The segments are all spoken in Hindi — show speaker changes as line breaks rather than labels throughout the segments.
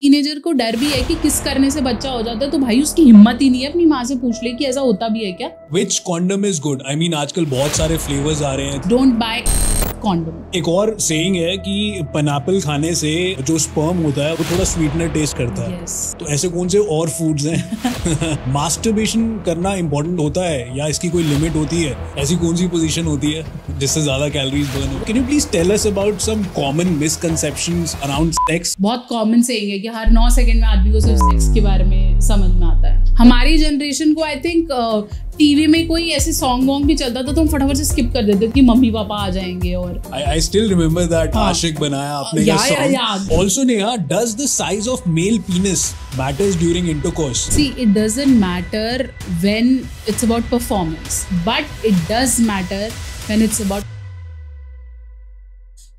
टीनेजर को डर भी है कि किस करने से बच्चा हो जाता है, तो भाई उसकी हिम्मत ही नहीं है अपनी माँ से पूछ ले कि ऐसा होता भी है क्या।
Which condom is good? I mean, आजकल बहुत सारे फ्लेवर्स आ रहे हैं।
Don't buy condom.
एक और सेइंग है कि पाइनएप्पल खाने से जो स्पर्म होता है वो थोड़ा स्वीटनर टेस्ट करता है।
Yes.
तो ऐसे कौन से और फूड्स हैं? मास्टरबेशन करना इम्पोर्टेंट होता है या इसकी कोई लिमिट होती है? ऐसी कौन सी पोजीशन होती है जिससे ज्यादा कैलोरीज बर्न हो? Can you please tell us about some common misconceptions around sex?
बहुत कॉमन सेइंग है कि हर 9 सेकंड में आदमी को सिर्फ सेक्स के बारे में समझ में आता है। हमारी जनरेशन को आई थिंक टीवी में कोई ऐसे सॉन्ग वॉन्ग भी चलता था तो हम फटाफट से स्किप कर देते कि मम्मी पापा आ जाएंगे। और
I still remember that आशिक बनाया आपने का song. Also Neha, does the size of male penis matters during intercourse?
See, it doesn't matter when it's about performance, but it does matter when it's about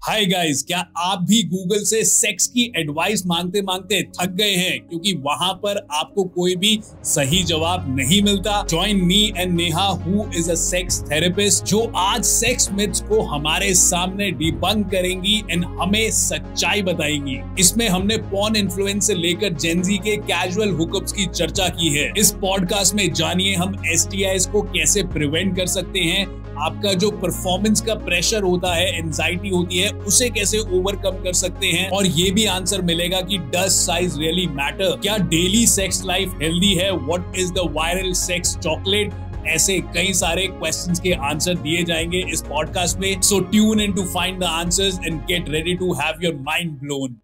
hi guys, क्या आप भी गूगल से सेक्स की एडवाइस मांगते मांगते थक गए हैं क्योंकि वहां पर आपको कोई भी सही जवाब नहीं मिलता? Join me and Neha who is a sex therapist जो आज सेक्स मिथ्स को हमारे सामने डिबंक करेंगी एंड हमें सच्चाई बताएंगी। इसमें हमने पॉर्न इन्फ्लुएंस से लेकर जेनजी के कैजुअल हुकअप्स की चर्चा की है। इस पॉडकास्ट में जानिए हम एसटीआईज को कैसे प्रिवेंट कर सकते हैं, आपका जो परफॉर्मेंस का प्रेशर होता है, एंजाइटी होती है, उसे कैसे ओवरकम कर सकते हैं, और ये भी आंसर मिलेगा कि डज साइज रियली मैटर? क्या डेली सेक्स लाइफ हेल्दी है? What is the viral sex chocolate? ऐसे कई सारे क्वेश्चंस के आंसर दिए जाएंगे इस पॉडकास्ट में। So tune in to find the answers and get ready to have your mind blown.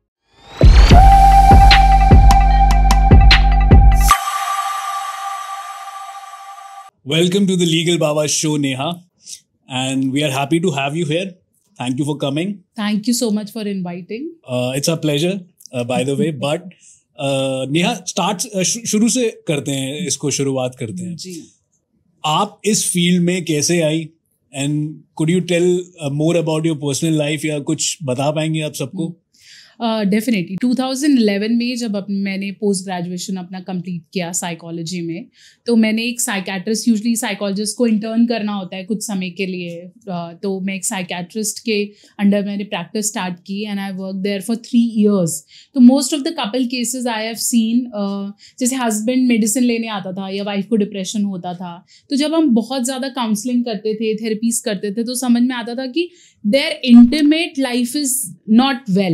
Welcome to the Legal Baba show, Neha. And we are happy to have you here. Thank you for coming.
Thank you so much for inviting.
It's a pleasure, by the way. But Neha, शुरू से करते हैं, इसको शुरुआत करते हैं।
जी।
आप इस फील्ड में कैसे आई? And could you tell more about your personal life? या कुछ बता पाएंगे आप सबको?
डेफिनेटली 2011 में जब मैंने पोस्ट ग्रेजुएशन अपना कंप्लीट किया साइकोलॉजी में, तो मैंने एक साइकेट्रिस्ट, यूजुअली साइकोलॉजिस्ट को इंटर्न करना होता है कुछ समय के लिए, तो मैं एक साइकेट्रिस्ट के अंडर मैंने प्रैक्टिस स्टार्ट की and I work there for 3 years। तो most of the couple cases I have seen, जैसे हस्बैंड मेडिसिन लेने आता था या वाइफ को डिप्रेशन होता था, तो जब हम बहुत ज़्यादा काउंसलिंग करते थे, थेरेपीज करते थे, तो समझ में आता था कि their intimate life is not well.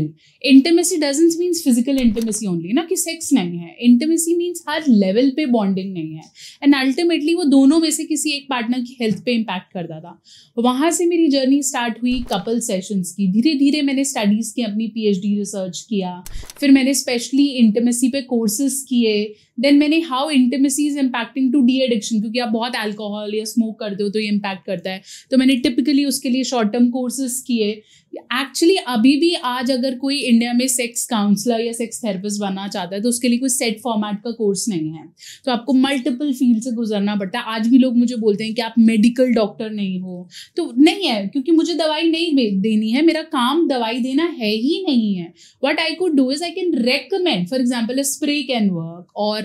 Intimacy doesn't means physical intimacy only, ना कि सेक्स नहीं है। Intimacy means हर लेवल पे बॉन्डिंग नहीं है, एंड अल्टीमेटली वो दोनों में से किसी एक पार्टनर की हेल्थ पे इम्पैक्ट करता था। वहाँ से मेरी जर्नी स्टार्ट हुई कपल सेशंस की। धीरे धीरे मैंने स्टडीज़ की, अपनी PhD रिसर्च किया, फिर मैंने स्पेशली इंटिमेसी पे कोर्सेज किए। देन मैंने how intimacy is impacting to the addiction, क्योंकि आप बहुत अल्कोहल या स्मोक करते हो तो ये इम्पैक्ट करता है, तो मैंने टिपिकली उसके लिए शॉर्ट टर्म कोर्सेज किए। एक्चुअली अभी भी आज अगर कोई इंडिया में सेक्स काउंसलर या सेक्स थेरेपिस्ट बनना चाहता है तो उसके लिए कोई सेट फॉर्मेट का कोर्स नहीं है, तो आपको मल्टीपल फील्ड से गुजरना पड़ता है। आज भी लोग मुझे बोलते हैं कि आप मेडिकल डॉक्टर नहीं हो, तो नहीं है, क्योंकि मुझे दवाई नहीं देनी है, मेरा काम दवाई देना है ही नहीं है। What I could do is I can recommend, for example, a spray can work, or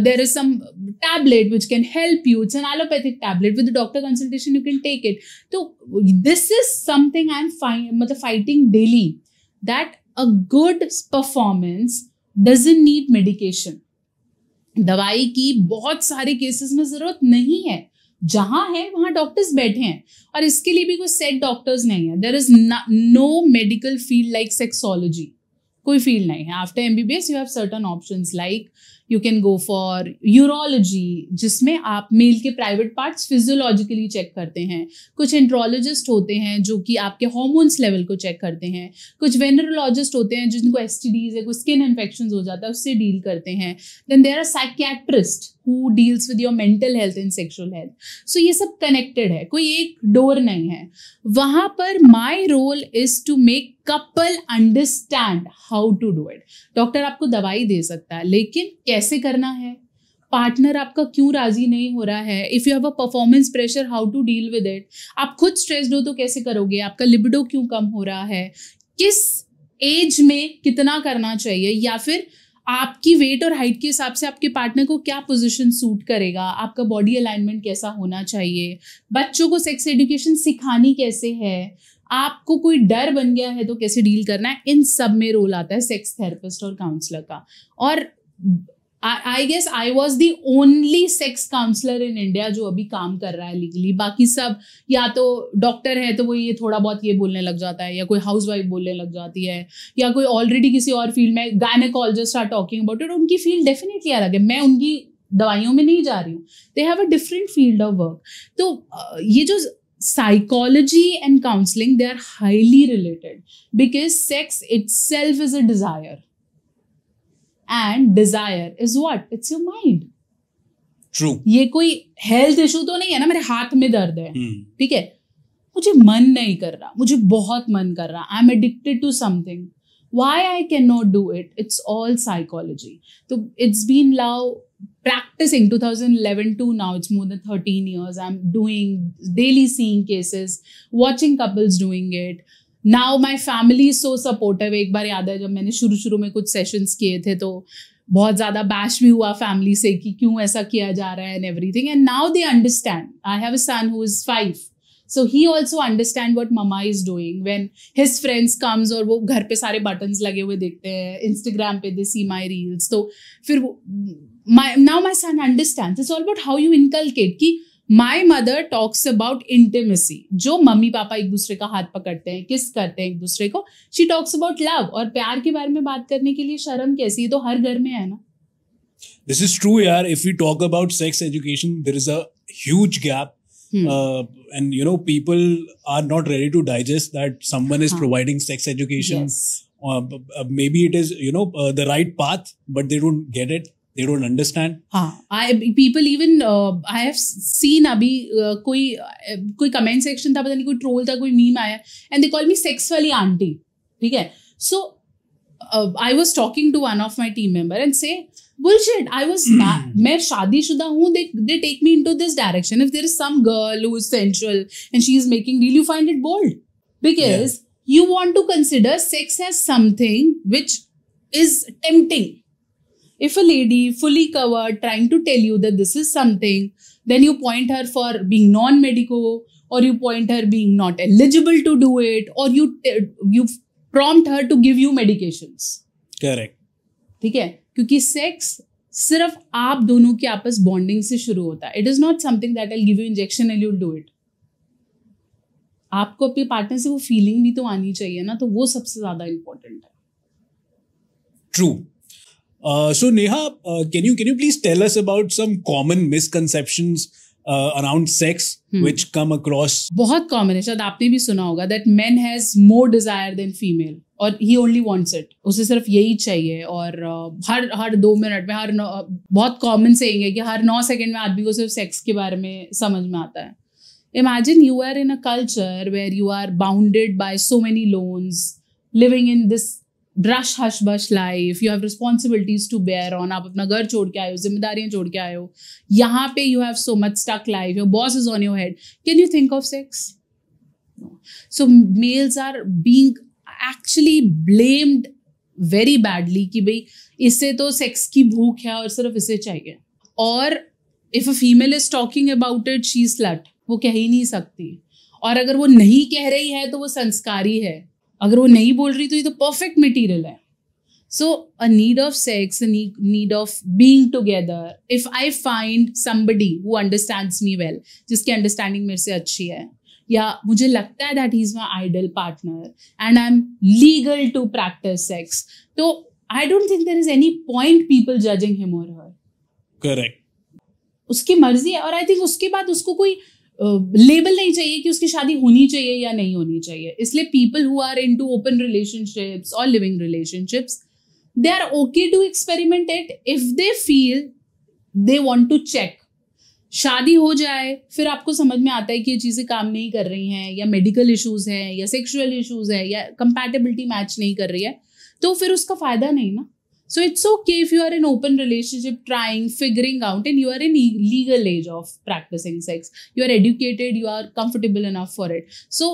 there is some tablet which can help you. It's an allopathic tablet. With the doctor consultation, you can take it. So this is something I'm fighting daily, that a good performance doesn't need medication. दवाई की बहुत सारे केसेस में जरूरत नहीं है, जहां है वहां डॉक्टर्स बैठे हैं, और इसके लिए भी कोई सेट डॉक्टर्स नहीं है। There is no medical field like sexology, कोई फील्ड नहीं है। After MBBS you have certain options, like you can go for urology, जिसमें आप मेल के प्राइवेट पार्ट्स फिजियोलॉजिकली चेक करते हैं। कुछ एंड्रोलॉजिस्ट होते हैं जो कि आपके हार्मोन्स लेवल को चेक करते हैं। कुछ वेनरोलॉजिस्ट होते हैं जिनको STDs या कोई स्किन इन्फेक्शंस हो जाता है, उससे डील करते हैं। Then there are psychiatrist who deals with your mental health and sexual health. So ये सब connected है, कोई एक डोर नहीं है। वहाँ पर my role is to make couple understand how to do it. Doctor आपको दवाई दे सकता है, लेकिन कैसे करना है, पार्टनर आपका क्यों राजी नहीं हो रहा है, if you have a performance pressure how to deal with it, आप खुद स्ट्रेस्ड हो तो कैसे करोगे, आपका लिबिडो क्यों कम हो रहा है, किस एज में कितना करना चाहिए, या फिर आपकी वेट और हाइट के हिसाब से आपके पार्टनर को क्या पोजीशन सूट करेगा, आपका बॉडी अलाइनमेंट कैसा होना चाहिए, बच्चों को सेक्स एजुकेशन सिखानी कैसे है, आपको कोई डर बन गया है तो कैसे डील करना है, इन सब में रोल आता है सेक्स थेरेपिस्ट और काउंसलर का. और I guess I was the only sex counsellor in India जो अभी काम कर रहा है लीगली. बाकी सब या तो डॉक्टर है तो वो ये थोड़ा बहुत ये बोलने लग जाता है, या कोई हाउसवाइफ बोलने लग जाती है, या कोई ऑलरेडी किसी और फील्ड में gynaecologist are talking about it. उनकी फील्ड डेफिनेटली अलग है, मैं उनकी दवाइयों में नहीं जा रही हूँ. They have a different field of work. तो ये जो psychology and counseling, they are highly related because sex itself is a desire, and desire is what? It's your mind.
True.
ये कोई health issue तो नहीं है ना, मेरे हाथ में दर्द है, ठीक है, मुझे मन नहीं कर रहा, मुझे बहुत मन कर रहा, I'm addicted to something. Why I cannot do it? It's all psychology. So it's been now practicing 2011 to now, it's more than 13 years. I'm doing daily, seeing cases, watching couples doing it. Now my family is so supportive. एक बार याद है जब मैंने शुरू में कुछ सेशंस किए थे तो बहुत ज़्यादा बैश भी हुआ फैमिली से कि क्यों ऐसा किया जा रहा है and everything. And now they understand. I have a son who is 5. So he also understand what mama is doing. When his friends comes और वो घर पे सारे buttons लगे हुए देखते हैं, Instagram पे they see my reels. तो फिर now my son understands. It's all about how you inculcate. कि my mother talks about intimacy. जो मम्मी पापा एक दूसरे का हाथ पकड़ते हैं, किस करते हैं एक दूसरे को. She talks about love. और प्यार के बारे में बात करने के लिए शर्म कैसी है, तो हर घर में है ना.
This is true, यार. If we talk about sex education, there is a huge gap. And you know, people are not ready to digest that someone is providing sex education.
Yes.
Maybe it is, you know, the right path, but they don't get it. They don't understand.
People even I have seen अभी कोई comment section था, पता नहीं कोई troll था, कोई meme आया, and they call me sex वाली auntie. ठीक है. So I was talking to one of my team member and say, bullshit, I was मैं शादीशुदा हूँ, they take me into this direction. If there is some girl who is sensual and she is making reel, you find it bold because you want to consider sex as something which is tempting. If a lady fully covered trying to tell you that this is something, then you point her for being non-medico, or you point her being not eligible to do it, or you prompt her to give you medications.
Correct.
ठीक है, क्योंकि सेक्स सिर्फ आप दोनों की आपस बॉन्डिंग से शुरू होता है. It is not something that I give you injection and you will do it. आपको अपने पार्टनर से वो फीलिंग भी तो आनी चाहिए ना, तो वो सबसे ज्यादा इंपॉर्टेंट है.
True. So Neha, can you please tell us about some common misconceptions around sex which come across?
बहुत कॉमन है, शायद आपने भी सुना होगा that man has more desire than female, और he only wants it. उसे सिर्फ यही चाहिए. और हर 2 मिनट में बहुत कॉमन सेइंग है कि हर 9 सेकंड में आदमी को सिर्फ सेक्स के बारे में समझ में आता है. Imagine you are in a culture where you are bounded by so many loans, living in this rush hush bush life. You have responsibilities to bear on. आप अपना घर छोड़ के आए हो, जिम्मेदारियां छोड़ के आए हो. यहाँ पे you have so much stuck life. Your boss is on your head. Can you think of sex? No. So males are being actually blamed very badly कि भाई इससे तो सेक्स की भूख है और सिर्फ इसे चाहिए. और if a female is talking about it, she's slut. वो कह ही नहीं सकती. और अगर वो नहीं कह रही है तो वो संस्कारी है. अगर वो नहीं बोल रही तो ये तो परफेक्ट मटेरियल है. So a need of sex, a need of being together. If I find somebody who understands me well, जिसकी अंडरस्टैंडिंग मेरे से अच्छी है, या मुझे लगता है that he is my ideal partner and I am legal to practice sex, तो I don't think there is any point people judging him और हर.
करेक्ट.
उसकी मर्जी है. और आई थिंक उसके बाद उसको कोई लेबल नहीं चाहिए कि उसकी शादी होनी चाहिए या नहीं होनी चाहिए. इसलिए people who are into open relationships और living relationships, they are okay to experiment it if they feel they want to check. शादी हो जाए फिर आपको समझ में आता है कि ये चीज़ें काम नहीं कर रही हैं, या मेडिकल इश्यूज हैं, या सेक्सुअल इश्यूज है, या कंपैटिबिलिटी मैच नहीं कर रही है, तो फिर उसका फायदा नहीं ना. So it's okay if you are in open relationship, trying, figuring out, and you are in legal age of practicing sex. You are educated, you are comfortable enough for it. So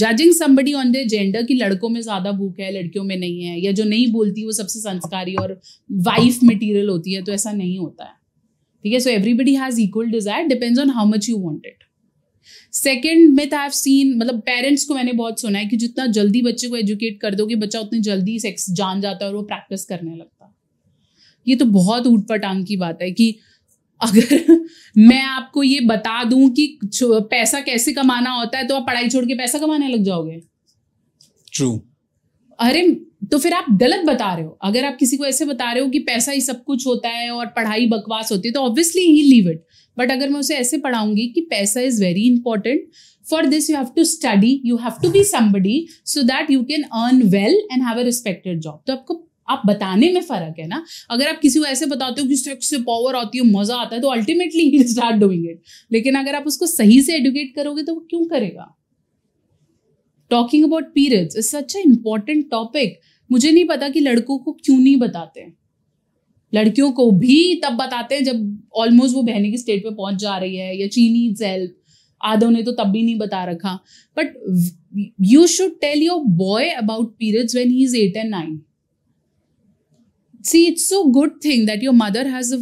judging somebody on their gender कि लड़कों में ज़्यादा भूख है, लड़कियों में नहीं है, या जो नहीं बोलती वो सबसे संस्कारी और वाइफ मटेरियल होती है, तो ऐसा नहीं होता है. ठीक है. So everybody has equal desire, depends on how much you want it. Second myth I have scene, मतलब पेरेंट्स को मैंने बहुत सुना है कि जितना जल्दी बच्चे को एजुकेट कर दोगे बच्चा उतनी जल्दी सेक्स जान जाता है और वो प्रैक्टिस करने लगता है। ये तो बहुत ऊट पटांग की बात है कि अगर मैं आपको ये बता दूं कि पैसा कैसे कमाना होता है तो आप पढ़ाई छोड़ के पैसा कमाने लग जाओगे।
ट्रू।
अरे तो फिर आप गलत बता रहे हो। अगर आप किसी को ऐसे बता रहे हो कि पैसा ही सब कुछ होता है और पढ़ाई बकवास होती है तो ऑब्वियसली ही लीव इट। बट अगर मैं उसे ऐसे पढ़ाऊंगी कि पैसा is very important, for this you have to study, you have to be somebody so that you can earn well and have a respected job. तो आपको आप बताने में फर्क है ना। अगर आप किसी को ऐसे बताते हो कि सेक्स से पावर आती है, मजा आता है, तो ultimately he start doing it. लेकिन अगर आप उसको सही से एडुकेट करोगे तो वो क्यों करेगा। Talking about periods is such a important topic. मुझे नहीं पता कि लड़कों को क्यों नहीं बताते। लड़कियों को भी तब बताते हैं जब ऑलमोस्ट वो बहने की स्टेट पे पहुंच जा रही है या शी नीड्स हेल्प। आधों ने तो तब भी नहीं बता रखा। But you should tell your boy about periods when he is 8 and 9. See, it's so good thing that your mother has a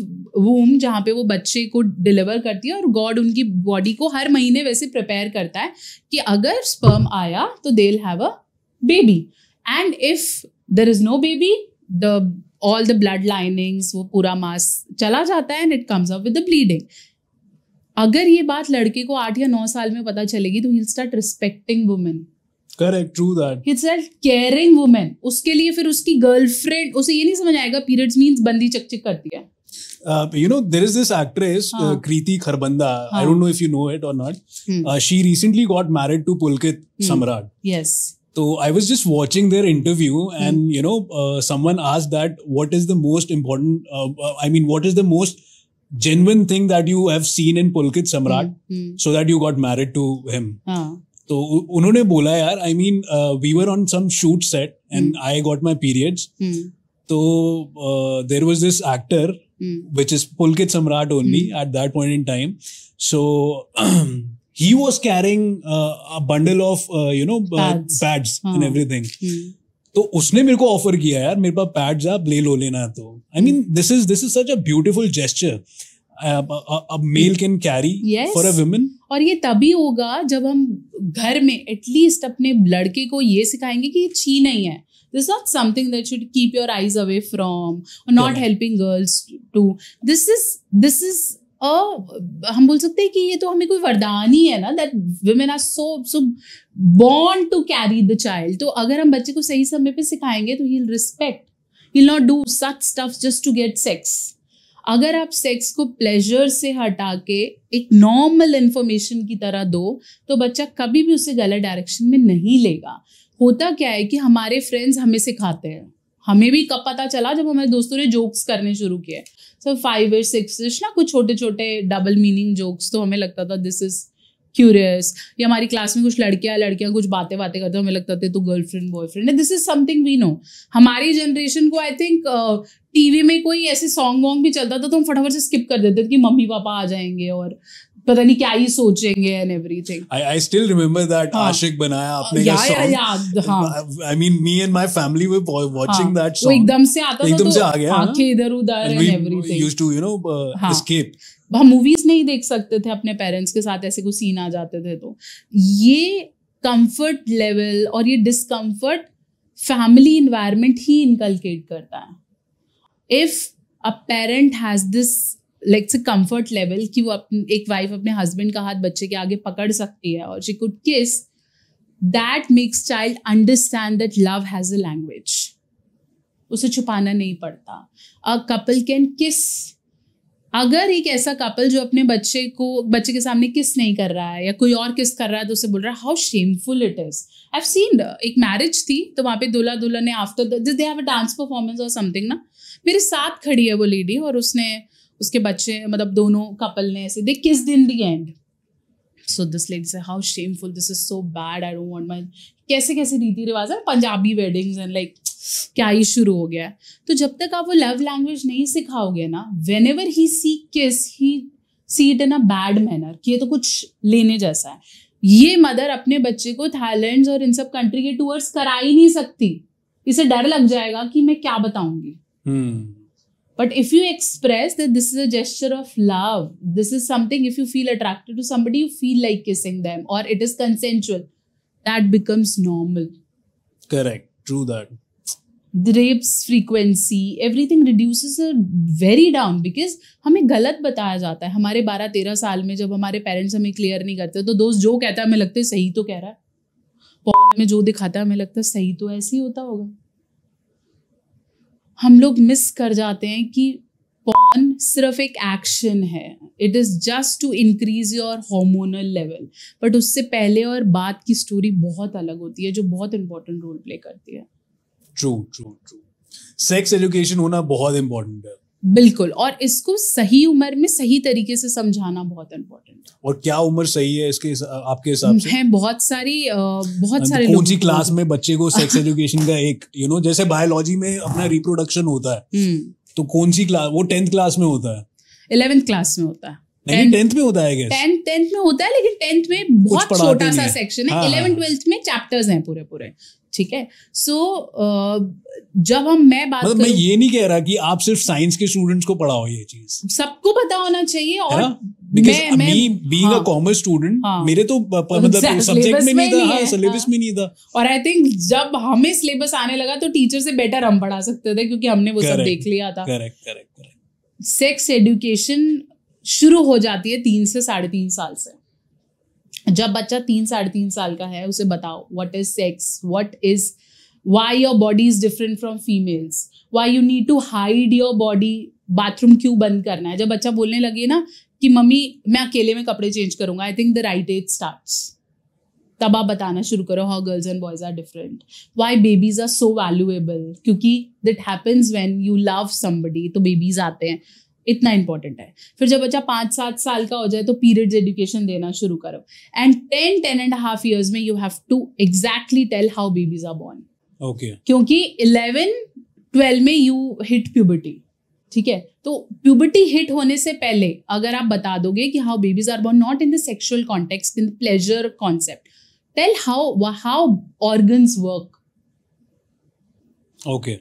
womb जहाँ पे वो बच्चे को डिलीवर करती है और गॉड उनकी बॉडी को हर महीने वैसे प्रिपेयर करता है कि अगर स्पर्म आया तो they will have a baby, and if there is no baby all the blood linings वो पूरा मास चला जाता है and it comes up with the bleeding. अगर ये बात लड़के को 8 या 9 साल में पता चलेगी तो he will start respecting women.
Correct, true that.
It's a caring woman. उसके लिए फिर उसकी गर्लफ्रेंड, उसे ये नहीं समझ आएगा periods means बंदी चक-चक करती है।
You know, there is this actress, Kriti Kharbanda. I don't know if you know it or not. She recently got married to Pulkit Samrat.
Yes.
So I was just watching their interview and, you know, someone asked that what is the most important, what is the most genuine thing that you have seen in Pulkit Samrat so that you got married to him. तो उन्होंने बोला यार, I mean, we were on some shoot set and I got my periods. तो there was this actor which is Pulkit Samrat only at that point in time. So he was carrying a bundle of pads and everything. तो उसने मेरे को ऑफर किया यार, मेरे पास पैड्स आप ले लो लेना तो। I mean, this is such a beautiful gesture. A male can carry for a woman.
और ये तभी होगा जब हम घर में एटलीस्ट अपने लड़के को ये सिखाएंगे कि ये छी नहीं है। This is not something that should keep your eyes away from or not helping girls to. This is हम बोल सकते हैं कि ये तो हमें कोई वरदान ही है ना, that women are so born to carry the child. तो अगर हम बच्चे को सही समय पे सिखाएंगे तो he'll respect. He'll not do such stuff just to get sex. अगर आप सेक्स को प्लेजर से हटा के एक नॉर्मल इंफॉर्मेशन की तरह दो तो बच्चा कभी भी उसे गलत डायरेक्शन में नहीं लेगा। होता क्या है कि हमारे फ्रेंड्स हमें सिखाते हैं। हमें भी कब पता चला जब हमारे दोस्तों ने जोक्स करने शुरू किए। सो 5 6 ना कुछ छोटे छोटे डबल मीनिंग जोक्स, तो हमें लगता था दिस इज क्यूरियस। या हमारी क्लास में कुछ लड़कियां कुछ बातें करते, हमें लगता था तो गर्लफ्रेंड बॉयफ्रेंड है। This is something we know. हमारी जनरेशन को आई थिंक टीवी में कोई ऐसे सॉन्ग वॉन्ग भी चलता था तो हम फटाफट से स्किप कर देते थे कि मम्मी पापा आ जाएंगे और पता नहीं क्या ही सोचेंगे and everything.
I still remember that आशिक बनाया आपने का song. I mean, me and my family were watching that song.
वो एकदम से आता था,
एकदम से आ गया,
आंखें इधर उधर and everything.
We used to escape.
हम मूवीज नहीं देख सकते थे अपने पेरेंट्स के साथ, ऐसे कुछ सीन आ जाते थे। तो ये कंफर्ट लेवल और ये डिस्कम्फर्ट फैमिली इन्वायरमेंट ही इनकलकेट करता है। If a parent has this like a comfort level कि वो एक वाइफ अपने हस्बैंड का हाथ बच्चे के आगे पकड़ सकती है और she could kiss, that makes child understand that love has a language. उसे छुपाना नहीं पड़ता। A couple can kiss. अगर एक ऐसा कपल जो अपने बच्चे के सामने किस नहीं कर रहा है या कोई और किस कर रहा है तो उसे बोल रहा है how shameful it is. I have scene, एक मैरिज थी तो वहाँ पे दूल्हा दुल्हन ने after they have a dance performance और समथिंग ना, मेरे साथ खड़ी है वो लेडी और उसने उसके बच्चे मतलब दोनों कपल ने ऐसे they kissed in the end. So this lady says how shameful, this is so bad, I don't want my, कैसे कैसे रीति रिवाज है पंजाबी वेडिंग्स एंड लाइक क्या ही शुरू हो गया है। तो जब तक आप वो लव लैंग्वेज नहीं सिखाओगे ना, whenever he see kiss he see it in a bad manner कि ये तो कुछ लेने जैसा है। ये मदर अपने बच्चे को थाईलैंड और इन सब कंट्री के टूर्स करा ही नहीं सकती, इसे डर लग जाएगा कि मैं क्या बताऊंगी। But if you express that this is a gesture of love, this is something, if you feel attracted to somebody, you feel like kissing them, or it is consensual, that becomes normal.
Correct. True that.
The rapes frequency, everything reduces very down, because हमें गलत बताया जाता है. हमारे 12-13 साल में जब हमारे पेरेंट्स हमें क्लियर नहीं करते, तो दोस्त जो कहता है हमें लगता है सही तो कह रहा है. पॉर्न में जो दिखाता है हमें लगता है सही तो ऐसे ही होता होगा. हम लोग मिस कर जाते हैं कि पॉर्न सिर्फ एक एक्शन है. It is just to increase your hormonal level, but उससे पहले और बाद की स्टोरी बहुत अलग होती है, जो बहुत इंपॉर्टेंट रोल प्ले करती है.
True true true. Sex education होना बहुत इंपॉर्टेंट है.
बिल्कुल, और इसको सही उम्र में सही तरीके से समझाना बहुत इम्पोर्टेंट है.
और क्या उम्र सही है इसके आपके हिसाब से?
है बहुत सारे
कौन सी क्लास में बच्चे को सेक्स एजुकेशन का एक जैसे बायोलॉजी में अपना रिप्रोडक्शन होता है, तो कौन सी क्लास? वो 10th क्लास में होता है,
11th क्लास में होता है,
नहीं 10th में होता है.
10th में होता है, लेकिन 10th में बहुत छोटा सा सेक्शन है. 11th-12th में चैप्टर्स हैं पूरे. ठीक है. सो जब मैं बात
मैं ये नहीं कह रहा कि आप सिर्फ साइंस के स्टूडेंट्स को पढ़ाओ, ये चीज सबको
पता होना चाहिए. और
बीइंग अ कॉमर्स स्टूडेंट, मेरे तो मतलब सब्जेक्ट में नहीं था, सिलेबस में नहीं था.
और आई थिंक जब हमें सिलेबस आने लगा तो टीचर से बेटर हम पढ़ा सकते थे, क्योंकि हमने वो सब देख लिया था.
करेक्ट.
सेक्स एजुकेशन शुरू हो जाती है 3 से 3.5 साल से. जब बच्चा 3-3.5 साल का है, उसे बताओ what is sex, what is, why your body is different from females, why you need to hide your body, bathroom क्यों बंद करना है. जब बच्चा बोलने लगे ना कि मम्मी मैं अकेले में कपड़े चेंज करूंगा, I think the right age starts. तब आप बताना शुरू करो how girls and boys are different, why babies are so valuable, क्योंकि that happens when you love somebody, तो बेबीज आते हैं. इतना इंपॉर्टेंट है. फिर जब बच्चा 5-7 साल का हो जाए तो पीरियड्स एजुकेशन देना शुरू करो. एंड 10.5 years में you have to exactly tell how babies are born.
Okay.
क्योंकि 11-12 में यू हिट प्यूबर्टी. ठीक है. तो प्यूबर्टी हिट होने से पहले अगर आप बता दोगे कि how babies are born, not in the sexual context, in the pleasure concept, tell how organs work.
Okay.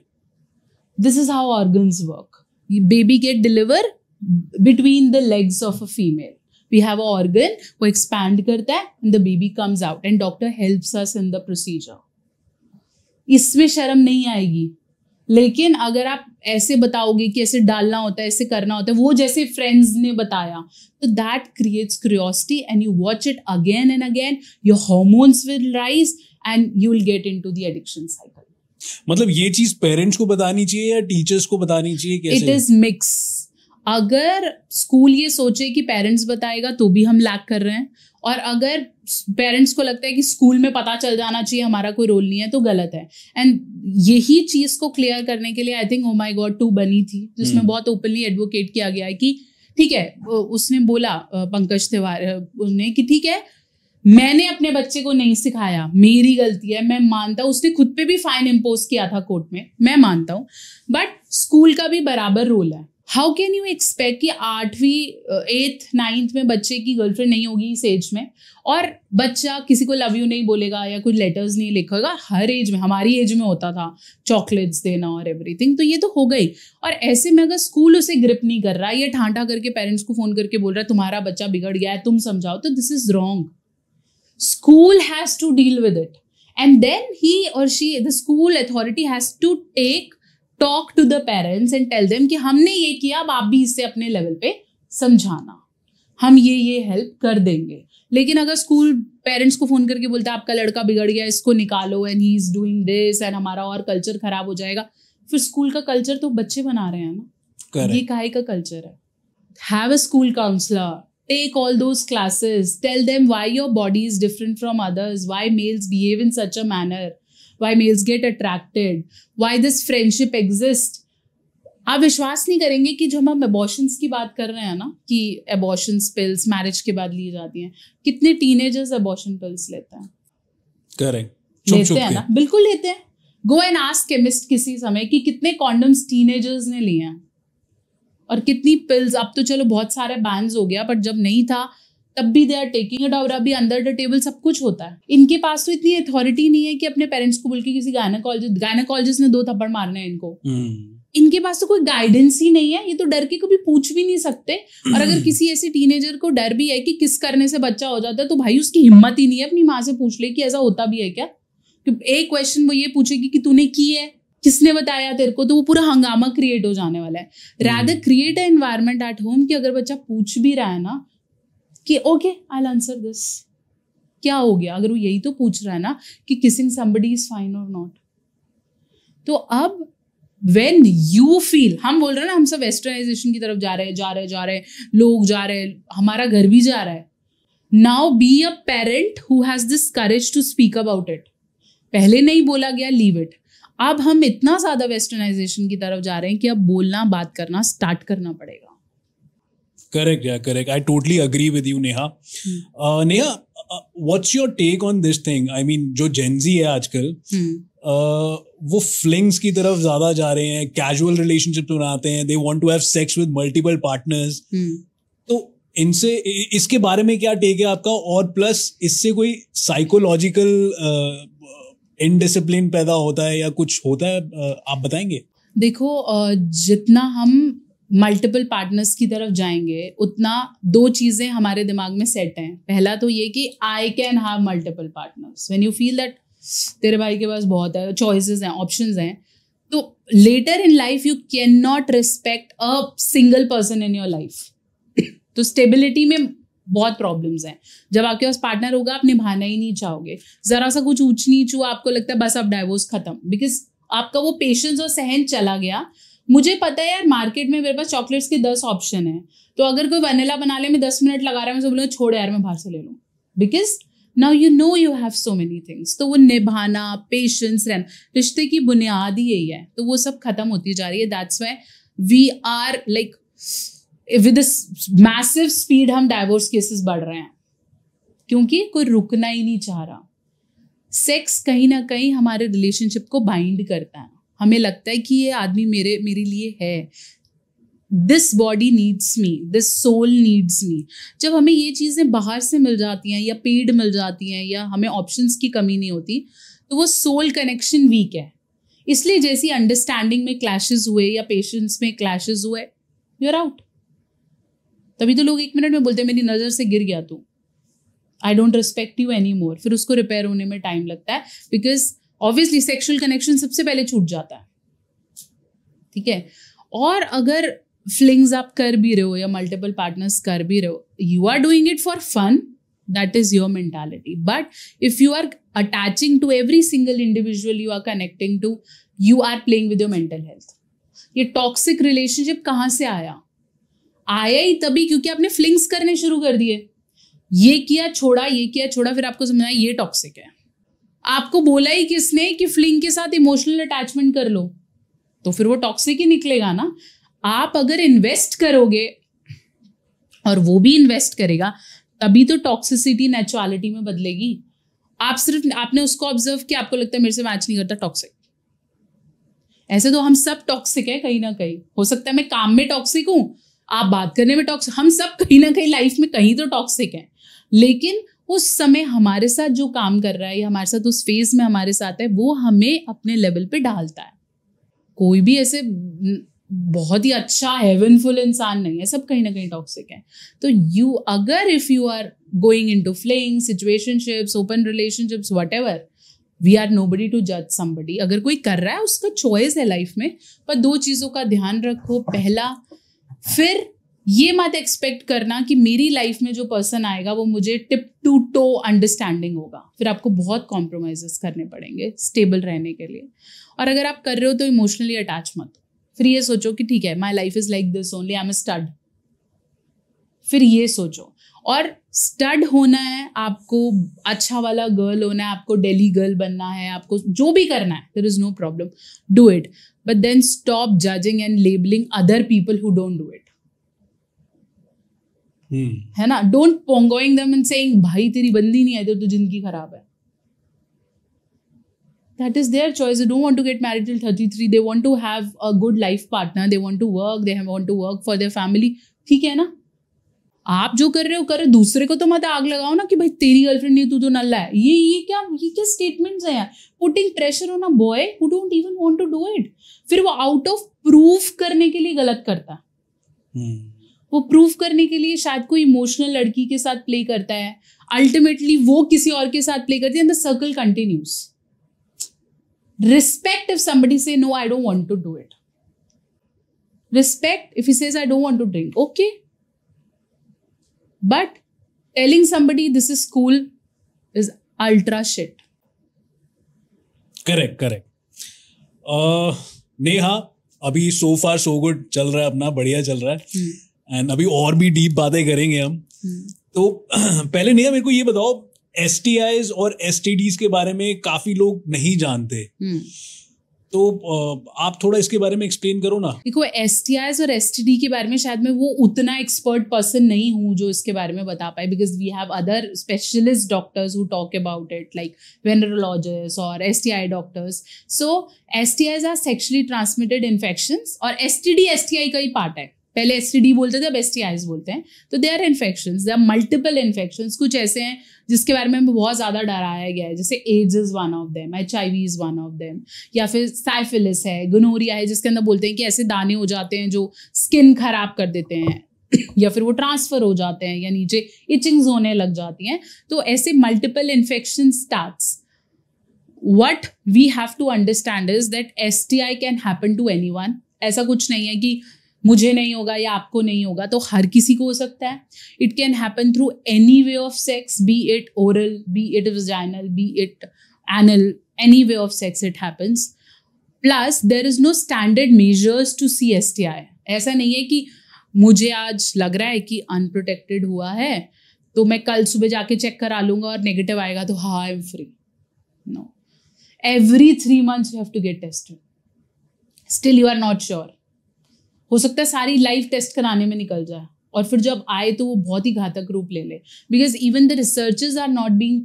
This is how organs work. Baby get deliver between the legs of a female. We have an organ, वो expand करता है and the baby comes out and doctor helps us in the procedure. इसमें शर्म नहीं आएगी. लेकिन अगर आप ऐसे बताओगे कि ऐसे डालना होता है, ऐसे करना होता है, वो जैसे फ्रेंड्स ने बताया, तो that creates curiosity and you watch it again and again. Your hormones will rise and you will get into the addiction cycle.
मतलब ये चीज पेरेंट्स को बतानी चाहिए या टीचर्स को बतानी चाहिए, कैसे?
It is mix. अगर स्कूल ये सोचे कि पेरेंट्स बताएगा तो भी हम लैक कर रहे हैं, और अगर पेरेंट्स को लगता है कि स्कूल में पता चल जाना चाहिए, हमारा कोई रोल नहीं है, तो गलत है. एंड यही चीज को क्लियर करने के लिए I think oh my God 2 बनी थी, जिसमें बहुत ओपनली एडवोकेट किया गया है कि ठीक है, उसने बोला पंकज तिवारी ने कि ठीक है, मैंने अपने बच्चे को नहीं सिखाया, मेरी गलती है, मैं मानता हूँ. उसने खुद पे भी फाइन इम्पोज किया था कोर्ट में, मैं मानता हूँ, बट स्कूल का भी बराबर रोल है. हाउ कैन यू एक्सपेक्ट कि 8वीं 8th 9th में बच्चे की गर्लफ्रेंड नहीं होगी इस एज में, और बच्चा किसी को लव यू नहीं बोलेगा या कुछ लेटर्स नहीं लिखेगा. हर एज में, हमारी एज में होता था चॉकलेट्स देना और एवरीथिंग, तो ये तो हो गई. और ऐसे में अगर स्कूल उसे ग्रिप नहीं कर रहा, ये ठांठा करके पेरेंट्स को फोन करके बोल रहा है तुम्हारा बच्चा बिगड़ गया है, तुम समझाओ, तो this is wrong. School has to deal with it, and then he or she, the school authority has to talk to the parents and tell them कि हमने ये किया, अब आप भी इससे अपने लेवल पे समझाना, हम ये हेल्प कर देंगे. लेकिन अगर स्कूल पेरेंट्स को फोन करके बोलता है आपका लड़का बिगड़ गया, इसको निकालो, and he is doing this, and हमारा और कल्चर खराब हो जाएगा, फिर स्कूल का कल्चर तो बच्चे बना रहे हैं ना. Correct. ये काहे का कल्चर है? Have a school counselor. Take all those classes. Tell them why your body is different from others, why males behave in such a manner, why males get attracted, why this friendship exists. आप विश्वास नहीं करेंगे कि जब हम अबॉर्शंस की बात कर रहे हैं ना, कि अबॉर्शंस पिल्स मैरिज के बाद ली जाती हैं, कितने टीनेजर्स अबॉर्शन पिल्स लेते हैं?
करेक्ट.
लेते हैं ना, बिल्कुल लेते हैं. गो एंड आस्क केमिस्ट किसी समय कि कितने कॉन्डम्स टीनेजर्स ने लिए हैं और कितनी पिल्स. अब तो चलो बहुत सारे बैन्स हो गया, बट जब नहीं था तब भी दे आर टेकिंग इट, और अभी अंडर द टेबल सब कुछ होता है। इनके पास तो इतनी अथॉरिटी नहीं है कि अपने पेरेंट्स को बोल के किसी गायनेकोलॉजिस्ट ने 2 थप्पड़ मारने हैं इनको। इनके पास तो कोई गाइडेंस ही नहीं है, ये तो डर के कभी पूछ भी नहीं सकते। और अगर किसी ऐसे टीनेजर को डर भी है कि किस करने से बच्चा हो जाता है, तो भाई उसकी हिम्मत ही नहीं है अपनी माँ से पूछ ले कि ऐसा होता भी है क्या। एक क्वेश्चन वो ये पूछेगी कि तूने की है, किसने बताया तेरे को, तो वो पूरा हंगामा क्रिएट हो जाने वाला है। Rather create a environment at home कि अगर बच्चा पूछ भी रहा है ना कि okay I will answer this, क्या हो गया, अगर वो यही तो पूछ रहा है ना कि किसिंग समबडी इज फाइन और नॉट। तो अब व्हेन यू फील, हम बोल रहे हैं ना हम सब वेस्टर्नाइजेशन की तरफ जा रहे हैं, लोग जा रहे हैं, हमारा घर भी जा रहा है। Now be a parent who has this courage to speak about it. पहले नहीं बोला गया, लीव इट। अब हम इतना ज्यादा वेस्टर्नाइजेशन की तरफ जा रहे हैं कि अब बोलना, बात करना स्टार्ट करना पड़ेगा।
Correct, yeah, correct. I totally agree with you, Neha. Neha, what's your take on this thing? I mean, जो Gen Z है आजकल, वो flings की तरफ ज्यादा जा रहे हैं, casual relationships बनाते हैं, they want to have sex with multiple partners. तो इनसे, इसके बारे में क्या take है आपका? और प्लस इससे कोई psychological indiscipline पैदा होता है या कुछ होता है, आप बताएंगे?
देखो, जितना हम मल्टीपल पार्टनर्स की तरफ जाएंगे उतना 2 चीजें हमारे दिमाग में सेट हैं। पहला तो ये कि I can have multiple partners. When you feel that तेरे भाई के पास बहुत है, चॉइसेस हैं, ऑप्शंस हैं, तो later in life you can not respect a single person in your life. तो स्टेबिलिटी में बहुत प्रॉब्लम्स हैं। जब आपके पास पार्टनर होगा आप निभाना ही नहीं चाहोगे। जरा सा कुछ ऊंच नीच हुआ आपको लगता है बस अब डाइवोर्स खत्म, बिकॉज आपका वो पेशेंस और सहन चला गया। मुझे पता है यार, मार्केट में मेरे पास चॉकलेट्स के 10 ऑप्शन है, तो अगर कोई वनीला बनाने में 10 मिनट लगा रहा है, मैं बोलूँ छोड़ यार मैं बाहर से ले लूँ, because now you know you have so many things. तो वो निभाना, पेशेंस रहना, रिश्ते की बुनियाद ही यही है, तो वो सब खत्म होती जा रही है। That's why we are like with massive speed हम डाइवोर्स केसेस बढ़ रहे हैं, क्योंकि कोई रुकना ही नहीं चाह रहा। सेक्स कहीं ना कहीं हमारे रिलेशनशिप को बाइंड करता है। हमें लगता है कि ये आदमी मेरे लिए है, this body needs me, this soul needs me. जब हमें ये चीज़ें बाहर से मिल जाती हैं या पेड मिल जाती हैं या हमें ऑप्शंस की कमी नहीं होती, तो वो सोल कनेक्शन वीक है। इसलिए जैसी अंडरस्टैंडिंग में क्लैशेस हुए या पेशेंस में क्लैशेस हुए, यू आर आउट। तभी तो लोग 1 मिनट में बोलते हैं मेरी नज़र से गिर गया तू, I don't respect you any more. फिर उसको रिपेयर होने में टाइम लगता है, बिकॉज ऑब्वियसली सेक्सुअल कनेक्शन सबसे पहले छूट जाता है, ठीक है। और अगर फ्लिंग्स आप कर भी रहे हो या मल्टीपल पार्टनर्स कर भी रहे हो, you are doing it for fun, that is your mentality. But if you are attaching to every single individual you are connecting to, you are playing with your mental health. ये टॉक्सिक रिलेशनशिप कहाँ से आया ही तभी क्योंकि आपने फ्लिंग्स करने शुरू कर दिए। ये किया छोड़ा, ये किया छोड़ा, फिर आपको समझ आया ये टॉक्सिक है। आपको बोला ही किसने कि फ्लिंग के साथ इमोशनल अटैचमेंट कर लो, तो फिर वो टॉक्सिक ही निकलेगा ना। आप अगर इन्वेस्ट करोगे और वो भी इन्वेस्ट करेगा, तभी तो टॉक्सिसिटी नेचुरलिटी में बदलेगी। आप सिर्फ आपने उसको ऑब्जर्व किया, आपको लगता है मेरे से मैच नहीं करता, टॉक्सिक। ऐसे तो हम सब टॉक्सिक है कहीं ना कहीं। हो सकता है मैं काम में टॉक्सिक हूं, आप बात करने में टॉक्सिक, हम सब कहीं ना कहीं लाइफ में कहीं तो टॉक्सिक हैं। लेकिन उस समय हमारे साथ जो काम कर रहा है या हमारे साथ उस फेज में हमारे साथ है, वो हमें अपने लेवल पे डालता है। कोई भी ऐसे बहुत ही अच्छा हेवनफुल इंसान नहीं है, सब कहीं ना कहीं टॉक्सिक है। तो यू अगर if you are going into fling, situationships, open relationships, whatever, we are nobody to जज समबडी। अगर कोई कर रहा है उसका चॉइस है लाइफ में, पर 2 चीज़ों का ध्यान रखो। पहला, फिर ये मत एक्सपेक्ट करना कि मेरी लाइफ में जो पर्सन आएगा वो मुझे टिप टू टो अंडरस्टैंडिंग होगा। फिर आपको बहुत कॉम्प्रोमाइजेस करने पड़ेंगे स्टेबल रहने के लिए। और अगर आप कर रहे हो तो इमोशनली अटैच मत। फिर ये सोचो कि ठीक है, my life is like this only, I am a stud. फिर ये सोचो। और स्टड होना है, आपको अच्छा वाला गर्ल होना है, आपको डेली गर्ल बनना है, आपको जो भी करना है, there is no problem, do it. But then stop judging and labelling other people who don't do it. है ना, don't ponging them and saying भाई तेरी बंदी नहीं आई तो जिंदगी खराब है। That is their choice. They don't want to get married till 33. They want to have a good life partner. They want to work. They want to work for their family. ठीक है ना। आप जो कर रहे हो करो, दूसरे को तो मत आग लगाओ ना कि भाई तेरी गर्लफ्रेंड नहीं, तू तो नल्ला है। ये क्या स्टेटमेंट्स हैं यार? Putting pressure on a boy who don't even want to do it. फिर वो आउट ऑफ प्रूफ करने के लिए गलत करता है। वो प्रूफ करने के लिए शायद कोई इमोशनल लड़की के साथ प्ले करता है, अल्टीमेटली वो किसी और के साथ प्ले करती है, and the circle continues. Respect if somebody say no, I don't want to do it. Respect if he says I don't want to drink. Okay. But telling somebody this is cool is ultra shit.
Correct. Neha, अभी so far so good चल रहा है अपना, बढ़िया चल रहा है। एंड अभी और भी डीप बातें करेंगे हम। तो पहले नेहा मेरे को ये बताओ, STIs और STDs के बारे में काफी लोग नहीं जानते, तो आप थोड़ा इसके बारे में एक्सप्लेन करो ना।
देखो, STIs और STD के बारे में शायद मैं वो उतना एक्सपर्ट पर्सन नहीं हूँ जो इसके बारे में बता पाए, because we have other specialist doctors who talk about it, like venereologist और STI doctors. So STIs are sexually transmitted infections, और STD STI का ही पार्ट है। पहले STD बोलते थे, अब STIs बोलते हैं। तो they are infections, they are multiple infections. कुछ ऐसे हैं जिसके बारे में बहुत ज़्यादा डराया गया है, जैसे AIDS is one of them, HIV is one of them, या फिर साइफिलिस है, गोनोरिया है, जिसके अंदर बोलते हैं कि ऐसे दाने हो जाते हैं जो स्किन खराब कर देते हैं या फिर वो ट्रांसफर हो जाते हैं, या नीचे इचिंग्स होने लग जाती हैं। तो ऐसे multiple infection starts. What we have to understand is that STI can happen to anyone. ऐसा कुछ नहीं है कि मुझे नहीं होगा या आपको नहीं होगा, तो हर किसी को हो सकता है। It can happen through any way of sex, be it oral, be it vaginal, be it anal, any way of sex it happens. Plus there is no standard measures to see STI। ऐसा नहीं है कि मुझे आज लग रहा है कि अनप्रोटेक्टेड हुआ है तो मैं कल सुबह जाके चेक करा लूंगा और नेगेटिव आएगा तो हाँ I am free. No, every 3 months you have to get tested. Still you are not sure. हो सकता है सारी लाइफ टेस्ट कराने में निकल जाए, और फिर जब आए तो वो बहुत ही घातक रूप ले ले, because even the researches are not being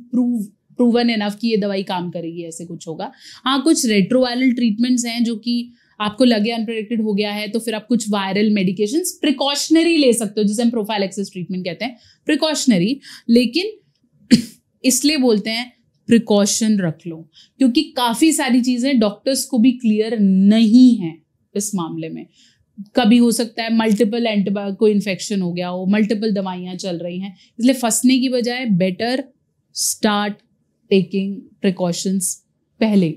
proven enough कि ये दवाई काम करेगी, ऐसे कुछ होगा। हाँ, कुछ रेट्रोवायरल ट्रीटमेंट्स हैं जो कि आपको लगे अनप्रोटेक्टेड हो गया है तो फिर आप कुछ वायरल मेडिकेशंस प्रिकॉशनरी ले सकते हो, जिसे हम प्रोफाइलैक्सिस ट्रीटमेंट कहते हैं, प्रिकॉशनरी। लेकिन इसलिए बोलते हैं प्रिकॉशन रख लो, क्योंकि काफ़ी सारी चीज़ें डॉक्टर्स को भी क्लियर नहीं है इस मामले में। कभी हो सकता है मल्टीपल एंटीबायोटिक कोई इन्फेक्शन हो गया हो, मल्टीपल दवाइयाँ चल रही हैं, इसलिए फंसने की बजाय बेटर स्टार्ट टेकिंग प्रिकॉशंस पहले।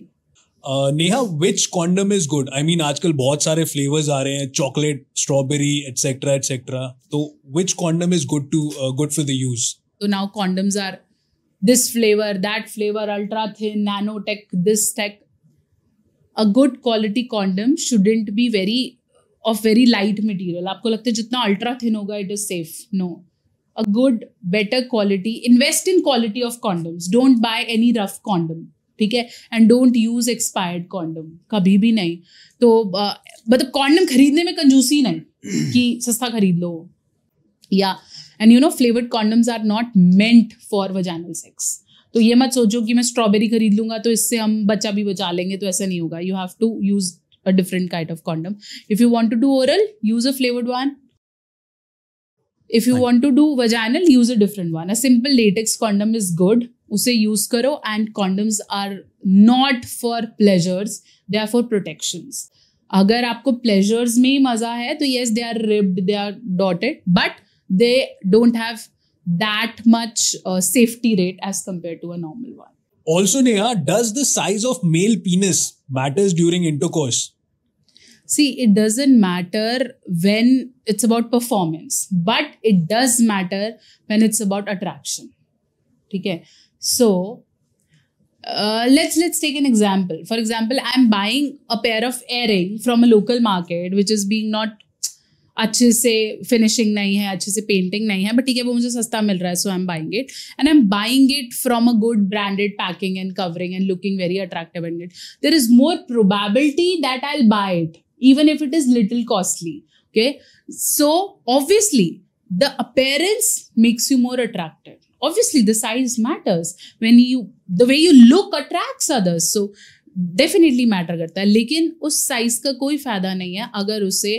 Neha, which condom is good? I mean आजकल बहुत सारे फ्लेवर्स आ रहे हैं, चॉकलेट, स्ट्रॉबेरी, एटसेट्रा एटसेट्रा, तो which condom is good for the use?
तो now condoms are this flavour, that flavour, ultra thin, nanotech, this tech. A good quality condom shouldn't be of very light material. आपको लगता है जितना अल्ट्रा थिन होगा it is safe? No, a good better quality, invest in quality of condoms, don't buy any rough condom, ठीक है, and don't use expired condom, कभी भी नहीं। तो मतलब कॉन्डम खरीदने में कंजूसी नहीं कि सस्ता खरीद लो, या and you know flavoured condoms are not meant for vaginal sex. तो ये मत सोचो कि मैं स्ट्रॉबेरी खरीद लूंगा तो इससे हम बच्चा भी बचा लेंगे, तो ऐसा नहीं होगा। You have to use a different kind of condom. If you want to do oral, use a flavored one. If you want to do vaginal, use a different one. A simple latex condom is good. उसे use करो, and condoms are not for pleasures. They are for protections. अगर आपको pleasures में ही मजा है तो yes, they are ribbed, they are dotted, but they don't have that much safety rate as compared to a normal one.
Also, Neha, does the size of male penis matters during intercourse?
See, it doesn't matter when it's about performance, but it does matter when it's about attraction. ठीक है? So, let's take an example. For example, I'm buying a pair of earring from a local market, which is being not अच्छे से फिनिशिंग नहीं है, अच्छे से पेंटिंग नहीं है, बट ठीक है वो मुझे सस्ता मिल रहा है, so I am buying it, and I am buying it from a good branded packing and covering and looking very attractive in it. There is more probability that I will buy it even if it is little costly. Okay, so obviously the appearance makes you more attractive. Obviously the size matters. When the way you look attracts others, so definitely matter करता है, लेकिन उस size का कोई फायदा नहीं है अगर उसे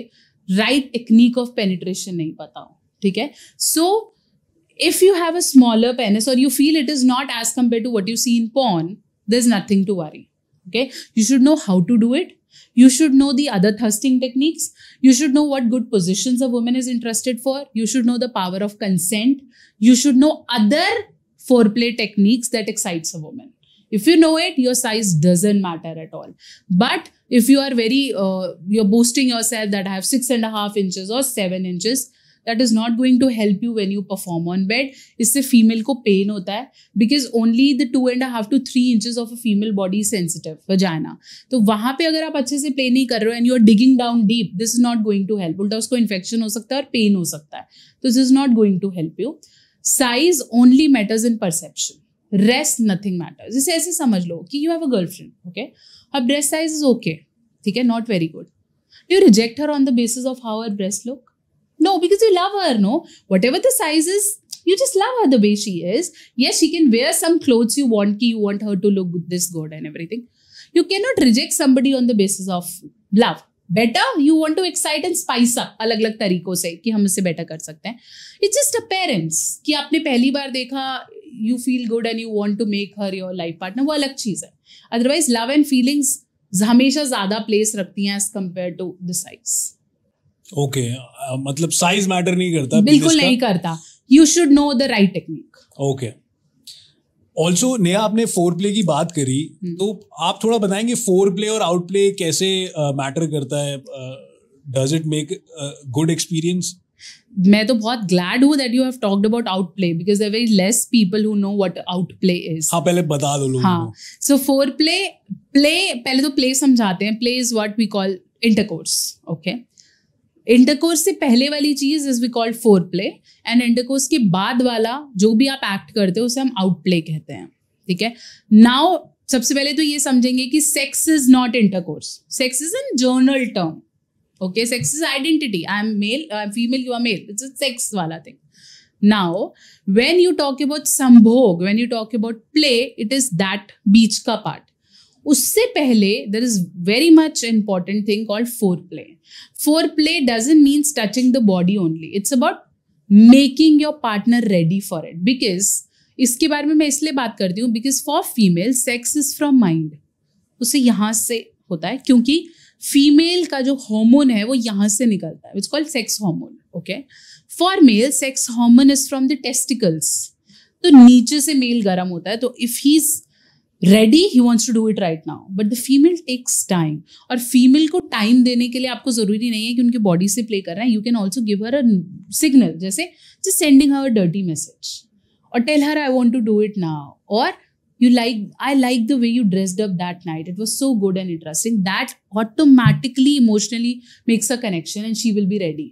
right technique of penetration नहीं पता हो. ठीक है. So if you have a smaller penis or you feel it is not as compared to what you see in porn, there's nothing to worry. Okay, you should know how to do it. You should know the other thrusting techniques. You should know what good positions a woman is interested for. You should know the power of consent. You should know other foreplay techniques that excites a woman. If you know it, your size doesn't matter at all. But if you are you're boasting yourself that I have 6.5 inches or 7 inches, that is not going to help you when you perform on bed. इससे female को pain होता है because only the 2.5 to 3 inches of a female body is sensitive, vagina. तो वहाँ पे अगर आप अच्छे से play नहीं कर रहे हो and you are digging down deep, this is not going to help. उल्टा उसको infection हो सकता है और pain हो सकता है. तो this is not going to help you. Size only matters in perception. Rest nothing matters. जैसे ऐसे समझ लो कि you have a girlfriend, okay? Her breast size is okay, ठीक है, not very good. Do you reject her on the basis of how her breasts look? No, because you love her, no? Whatever the size is, you just love her the way she is. Yes, she can wear some clothes you want her to look this good and everything. You cannot reject somebody on the basis of love. Better, you want to excite and spice up अलग-अलग तरीकों से कि हम इससे better कर सकते हैं. It's just appearance कि आपने पहली बार देखा, you feel good and you want to make her your life partner, वो अलग चीज़ है. Otherwise, love and feelings हमेशा ज़्यादा place रखती हैं as compared to the size.
Okay, मतलब साइज मैटर नहीं करता,
बिल्कुल नहीं करता. You should know the right technique.
Okay. Also Neha, आपने फोर प्ले की बात करी, तो आप थोड़ा बताएंगे फोर प्ले और आउट प्ले कैसे मैटर करता है? Does it make good experience?
मैं तो बहुत ग्लैड हूँ that you have talked about out play because there are very less people who know what out play is.
हाँ, पहले बता दो लोगों को.
हाँ, सो फोर प्ले पहले तो प्ले समझाते हैं. Play is what we call intercourse. Okay, intercourse से पहले वाली चीज is we called foreplay and intercourse के बाद वाला जो भी आप एक्ट करते हो उसे हम आउट प्ले कहते हैं. ठीक है. नाउ सबसे पहले तो ये समझेंगे कि sex is not intercourse. Sex is an general term. Okay, sex is identity. I am male, I am female, you are male. It's a sex वाला thing. Now when you talk about संभोग, when you talk about play, it is that बीच का पार्ट. उससे पहले there is very much important thing called foreplay. Foreplay doesn't means touching the body only. It's about making your partner ready for it. Because इसके बारे में मैं इसलिए बात करती हूँ because for female sex is from mind. उसे यहाँ से होता है क्योंकि फीमेल का जो हार्मोन है वो यहाँ से निकलता है. It's called sex hormone. Okay, for male sex hormone is from the testicles. तो नीचे से मेल गर्म होता है. तो if he is ready, he wants to do it right now, but the female takes time. और फीमेल को टाइम देने के लिए आपको जरूरी नहीं है कि उनकी बॉडी से प्ले कर रहा है. You can also give her a signal, जैसे just sending her a dirty message or tell her I want to do it now, or I like the way you dressed up that night, it was so good and interesting. That automatically emotionally makes a connection and she will be ready.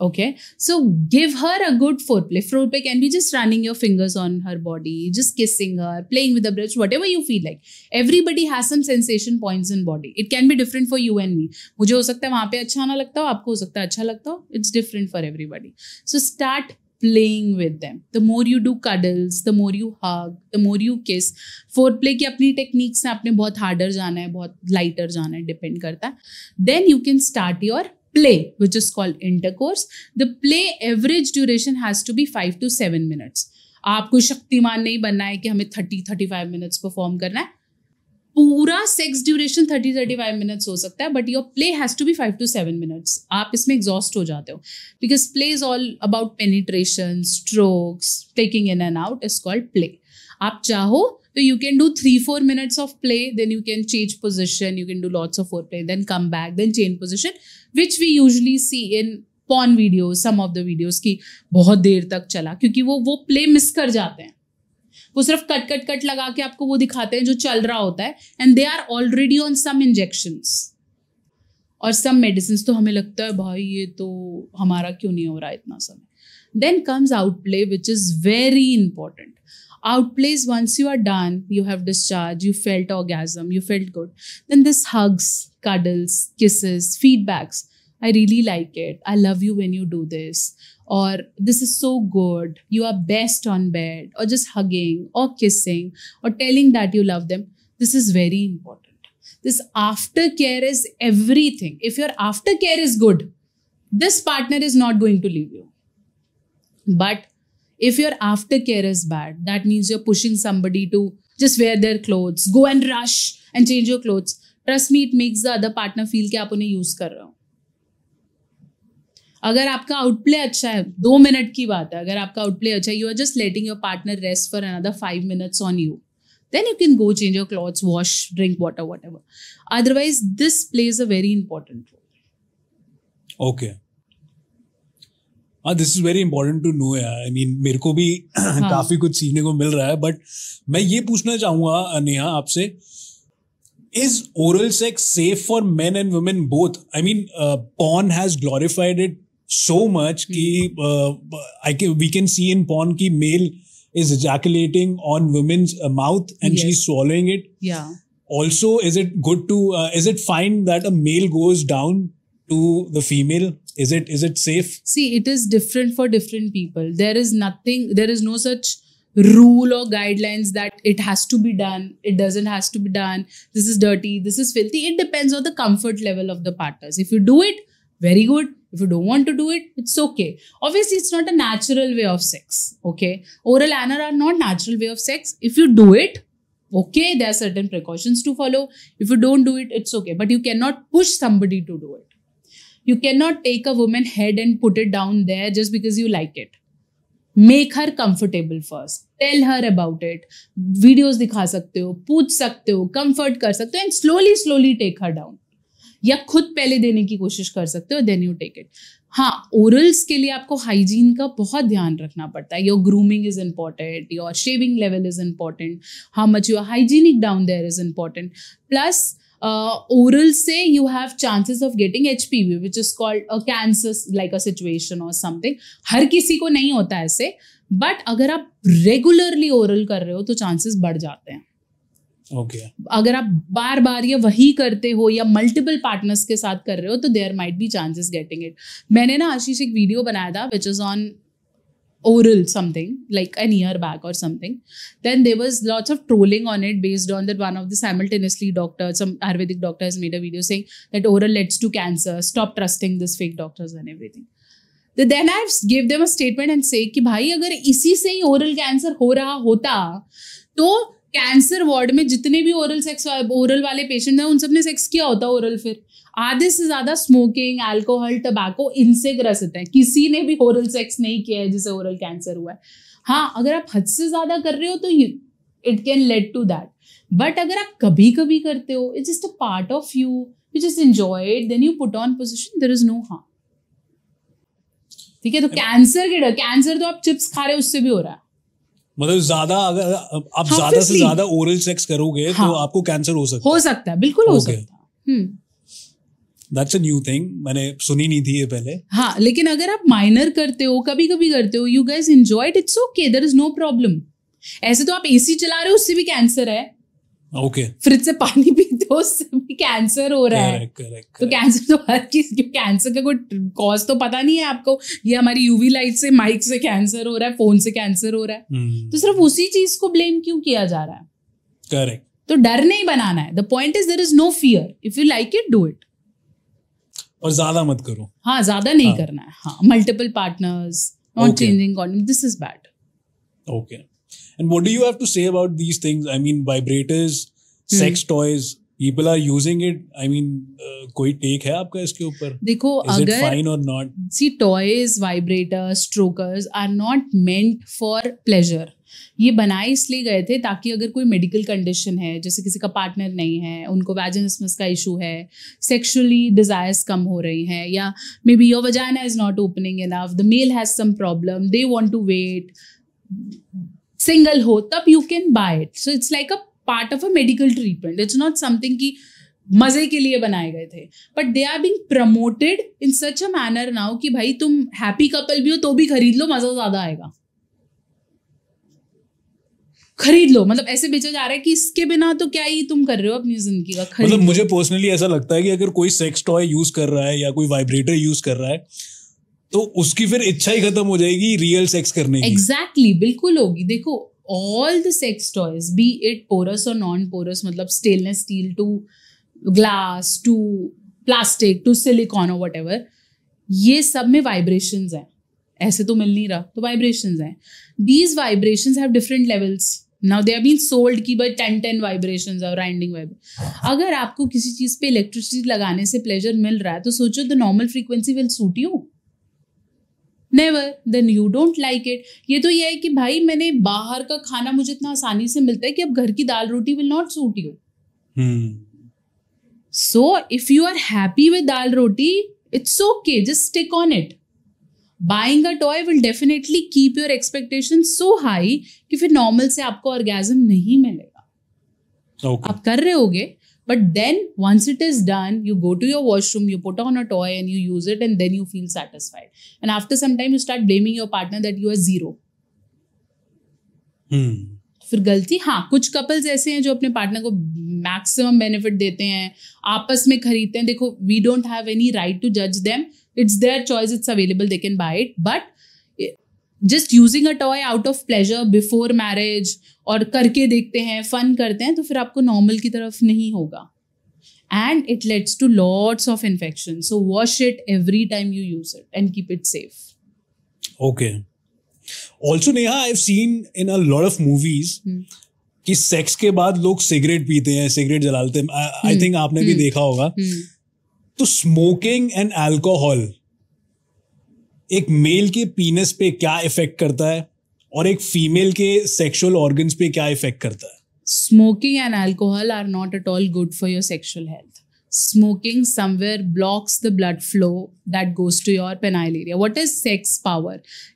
Okay, so give her a good foreplay. Foreplay can be just running your fingers on her body, just kissing her, playing with the breast, whatever you feel like. Everybody has some sensation points in body. It can be different for you and me. मुझे हो सकता है वहाँ पे अच्छा ना लगता हो, आपको हो सकता है अच्छा लगता हो. It's different for everybody. So start playing with them. The more you do cuddles, the more you hug, the more you kiss. Foreplay की अपनी टेक्निक्स हैं. आपने बहुत harder जाना है, बहुत lighter जाना है, depend करता है. Then you can start your play, which is called intercourse. The play average duration has to be 5 to 7 minutes. आपको शक्तिमान नहीं बनना है कि हमें 30-35 minutes perform करना है. पूरा सेक्स ड्यूरेशन 30-35 मिनट्स हो सकता है, but your play has to be 5 to 7 minutes. आप इसमें एग्जॉस्ट हो जाते हो because play is all about penetration, strokes, taking in and out is called play. आप चाहो तो you can do 3-4 minutes of play, then you can change position, you can do lots of foreplay, then come back, then change position, which we usually see in porn videos, some of the videos की बहुत देर तक चला, क्योंकि वो play मिस कर जाते हैं. वो सिर्फ कट लगा के आपको वो दिखाते हैं जो चल रहा होता है, and they are already on some injections और some medicines. तो हमें लगता है भाई ये तो हमारा क्यों नहीं हो रहा इतना समय. Then comes outplay, which is very important. Outplays, once you are done, you have discharged, you felt orgasm, you felt good. Then this hugs, cuddles, kisses, feedbacks. I really like it. I love you when you do this. Or this is so good. You are best on bed. Or just hugging or kissing or telling that you love them. This is very important. This aftercare is everything. If your aftercare is good, this partner is not going to leave you. But if your aftercare is bad, that means you're pushing somebody to just wear their clothes, go and rush and change your clothes. Trust me, it makes the other partner feel कि आप उन्हें use कर रहे हो. अगर आपका आउटप्ले अच्छा है, 2 मिनट की बात है, अगर आपका आउटप्ले अच्छा है, you are just letting your partner rest for another 5 minutes on you. Then you can go change your clothes, wash, drink water, whatever. Otherwise, this plays a very important role.
Okay. This is very important to know यार. I mean, मेरे को भी काफी कुछ सीखने को मिल रहा है. But मैं ये पूछना चाहूँगा नेहा आपसे, is oral sex safe for men and women both? I mean, porn has glorified it so much कि we can see in porn कि male is ejaculating on women's mouth and
Yes.
she's swallowing it.
Yeah.
Also, is it good to is it fine that a male goes down to the female? Is it safe?
See, it is different for different people. There is no such rule or guidelines that it has to be done, it doesn't has to be done, this is dirty, this is filthy. It depends on the comfort level of the partners. If you do it, very good. If you don't want to do it, it's okay. Obviously, it's not a natural way of sex. Okay, oral anal are not natural way of sex. If you do it, okay, there are certain precautions to follow. If you don't do it, it's okay. But you cannot push somebody to do it. You cannot take a woman head and put it down there just because you like it. Make her comfortable first. Tell her about it. Videos दिखा सकते हो, पूछ सकते हो, comfort कर सकते हो, and slowly take her down. या खुद पहले देने की कोशिश कर सकते हो, देन यू टेक इट. हाँ, ओरल्स के लिए आपको हाइजीन का बहुत ध्यान रखना पड़ता है. Your grooming is important, your shaving level is important, how much you are hygienic down there is important. Plus oral से you have chances of getting HPV, which is called a cancer like a situation or something. हर किसी को नहीं होता ऐसे, but अगर आप रेगुलरली ओरल कर रहे हो तो चांसेस बढ़ जाते हैं.
Okay.
अगर आप बार बार ये वही करते हो या मल्टीपल पार्टनर्स के साथ कर रहे हो तो there might be chances getting it. मैंने ना आशीष एक वीडियो बनाया था which is on oral something like a year back or something. Then there was lots of trolling on it based on that one of the simultaneously doctors, some Ayurvedic doctor has made a video saying that oral leads to cancer, stop trusting these fake doctors and everything. Then I gave them a statement and say कि भाई अगर इसी से ही oral cancer हो रहा होता तो कैंसर वार्ड में जितने भी ओरल वाले पेशेंट हैं उन सब ने सेक्स किया होता ओरल. फिर आधे से ज्यादा स्मोकिंग, अल्कोहल, टबैको इनसे ग्रसित है. किसी ने भी ओरल सेक्स नहीं किया है जिसे ओरल कैंसर हुआ है. हाँ, अगर आप हद से ज्यादा कर रहे हो तो it can lead to that. But अगर आप कभी कभी करते हो, it's just a part of you, you just enjoy it, then you put on position, there is no harm. ठीक है, तो कैंसर तो आप चिप्स खा रहे हो उससे भी हो रहा है.
मतलब ज्यादा अगर आप ज्यादा से ज्यादा ओरल सेक्स करोगे तो आपको कैंसर हो सकता है. बिल्कुल हो सकता है. That's a new thing. मैंने सुनी नहीं थी ये पहले. हाँ,
लेकिन अगर आप माइनर करते हो, कभी कभी करते हो, you guys enjoy it, it's okay, there is no problem. ऐसे तो आप एसी चला रहे हो उससे भी कैंसर है.
Okay.
फ्रिज से पानी पीते हो उससे भी कैंसर हो रहा है.
Correct.
तो कैंसर तो हर चीज, कैंसर का कोई कॉज तो पता नहीं है आपको. ये हमारी यूवी लाइट से, माइक से कैंसर हो रहा है, फोन से कैंसर हो रहा है. तो सिर्फ उसी चीज को ब्लेम क्यों किया जा रहा है?
करेक्ट.
तो डर नहीं बनाना है. The point is there is no fear. If you like it, do it.
और ज्यादा मत करो.
हाँ, ज्यादा नहीं करना है. हाँ, multiple partners, not changing condom, this is bad.
Okay. And what do you have to say about these things? I mean, vibrators, sex toys, people are using it. I mean, कोई take है आपका इसके ऊपर?
देखो,
is it fine or not?
See, toys, vibrators, strokers are not meant for pleasure. ये बनाए इसलिए गए थे ताकि अगर कोई मेडिकल कंडीशन है, जैसे किसी का पार्टनर नहीं है, उनको वैजिनिस्मस का इशू है, सेक्सुअली डिजायर्स कम हो रही हैं, या maybe your vagina is not opening enough, the male has some problem, they want to wait, single हो, तब you can buy it. So it's like a part of a medical treatment. It's not something कि मजे के लिए बनाए गए थे, but they are being promoted in such a manner now कि भाई तुम हैप्पी कपल भी हो तो भी खरीद लो, मजा ज्यादा आएगा. खरीद लो, मतलब ऐसे बेचा जा रहा है कि इसके बिना तो क्या ही तुम कर रहे हो अपनी जिंदगी का.
मतलब मुझे पर्सनली ऐसा लगता है कि अगर कोई सेक्स टॉय यूज कर रहा है या कोई वाइब्रेटर यूज कर रहा है तो उसकी फिर इच्छा ही खत्म हो जाएगी रियल सेक्स करने की.
एग्जैक्टली, बिल्कुल होगी. देखो, all the sex toys, be it porous और नॉन पोरस, मतलब stainless steel to glass to plastic to silicone और व्हाटएवर, ये सब में वाइब्रेशंस हैं, ऐसे तो मिल नहीं रहा, तो वाइब्रेशंस हैं. These vibrations have different levels. Now they have been sold कि भाई 10 vibrations और grinding vibration. अगर आपको किसी चीज पे इलेक्ट्रिसिटी लगाने से प्लेजर मिल रहा है तो सोचो the normal frequency will suit you. Never. Then you don't like it. ये तो ये है कि भाई मैंने बाहर का खाना मुझे इतना आसानी से मिलता है कि अब घर की दाल रोटी will not suit you. So if you are happy with dal roti, it's okay. Just stick on it. Buying a toy will definitely keep your expectations so high कि फिर normal से आपको orgasm नहीं मिलेगा.
Okay.
आप कर रहे होगे, but then once it is done, you go to your washroom, you put on a toy and you use it and then you feel satisfied. And after some time you start blaming your partner that you are zero. फिर गलती, हाँ कुछ कपल्स ऐसे हैं जो अपने पार्टनर को मैक्सिमम बेनिफिट देते हैं, आपस में खरीदते हैं. देखो, we don't have any right to जज them, it's their choice, it's available, they can buy it. But just using a toy out of pleasure before marriage और करके देखते हैं, फन करते हैं, तो फिर आपको नॉर्मल की तरफ नहीं होगा. And it leads to lots of infection. So wash it every time you use it and keep it safe.
Okay. Also, Neha, I've seen in a lot of movies कि सेक्स के बाद लोग सिगरेट पीते हैं, सिगरेट जलाते हैं. आई थिंक आपने भी देखा होगा. तो स्मोकिंग एंड अल्कोहल एक मेल के पीनस पे क्या इफेक्ट करता है और एक फीमेल के सेक्सुअल ऑर्गन्स पे क्या इफेक्ट करता है?
Smoking and alcohol are not at all good for your sexual health. Smoking somewhere blocks the blood flow that goes to your penile area. What is sex power?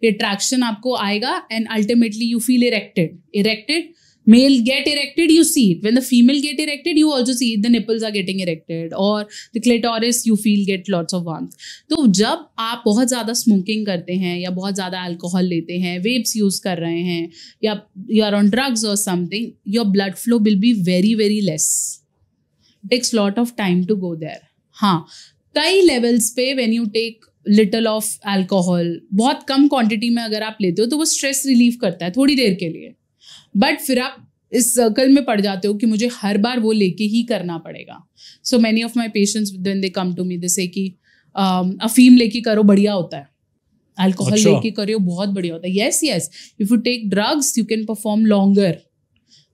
Attraction आपको आएगा and ultimately you feel erected. Erected, male get erected, you see it. When the female get erected, you also see it. The nipples are getting erected or the clitoris you feel get lots of warmth. तो जब आप बहुत ज़्यादा स्मोकिंग करते हैं या बहुत ज़्यादा अल्कोहल लेते हैं, वेप्स यूज़ कर रहे हैं या you are on drugs or something, your blood flow will be very, very less. Takes lot of time to go there. हाँ, कई लेवल्स पे when you take little of alcohol, बहुत कम क्वांटिटी में अगर आप लेते हो तो वो स्ट्रेस रिलीव करता है थोड़ी देर के लिए, बट फिर आप इस सर्कल में पड़ जाते हो कि मुझे हर बार वो लेके ही करना पड़ेगा. So many of my patients when they come to me they say कि अफीम लेके करो बढ़िया होता है, अल्कोहल लेके करो बहुत बढ़िया होता है. Yes yes, if you take drugs you can perform longer,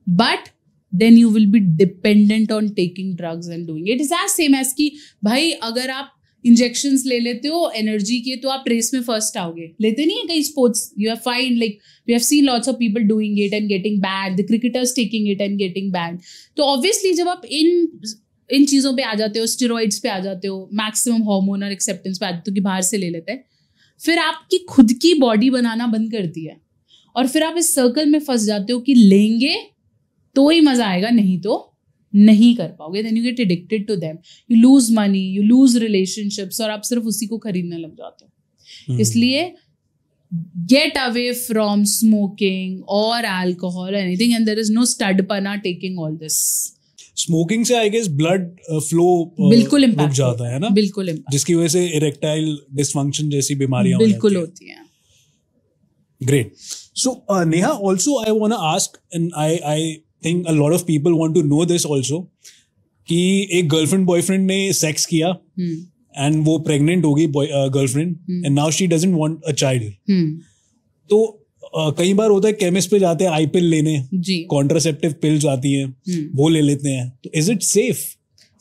but then you will be dependent on taking drugs and doing it. It is as same as कि भाई अगर आप इंजेक्शंस ले लेते हो एनर्जी के तो आप रेस में फर्स्ट आओगे. लेते नहीं है कई sports, you have find like we have seen lots of people doing it and getting bad, the cricketers taking it and getting bad. तो ऑब्वियसली जब आप इन चीज़ों पे आ जाते हो, स्टेरॉइड्स पे आ जाते हो, मैक्सिमम हार्मोनल एक्सेप्टेंस पे आ जाते हो कि बाहर से ले लेते हैं, फिर आपकी खुद की बॉडी बनाना बंद करती है और फिर आप इस सर्कल में फंस जाते हो कि लेंगे तो ही मजा आएगा, नहीं तो नहीं कर पाओगे. Then you get addicted to them, you lose money, you lose relationships और आप सिर्फ उसी को खरीदने लग जाते हो. इसलिए गेट अवे फ्रॉम स्मोकिंग और alcohol anything and there is no स्टडपना टेकिंग ऑल दिस.
स्मोकिंग से आई गेस ब्लड फ्लो
बिल्कुल इम्पैक्ट
जाता है ना,
बिल्कुल इम्पैक्ट,
जिसकी वजह से इरेक्टाइल डिसफंक्शन जैसी बीमारियां
बिल्कुल होती हैं.
Great. So Neha, also I want to ask, and I think a lot of people want to know this also, कि एक गर्लफ्रेंड बॉयफ्रेंड ने सेक्स किया एंड वो प्रेग्नेंट हो गई girlfriend and now she doesn't want a child. तो कई बार होता है केमिस्ट पे जाते हैं आई पिल लेने, कॉन्ट्रासेप्टिव पिल्स आती हैं, वो ले लेते हैं. तो is it safe?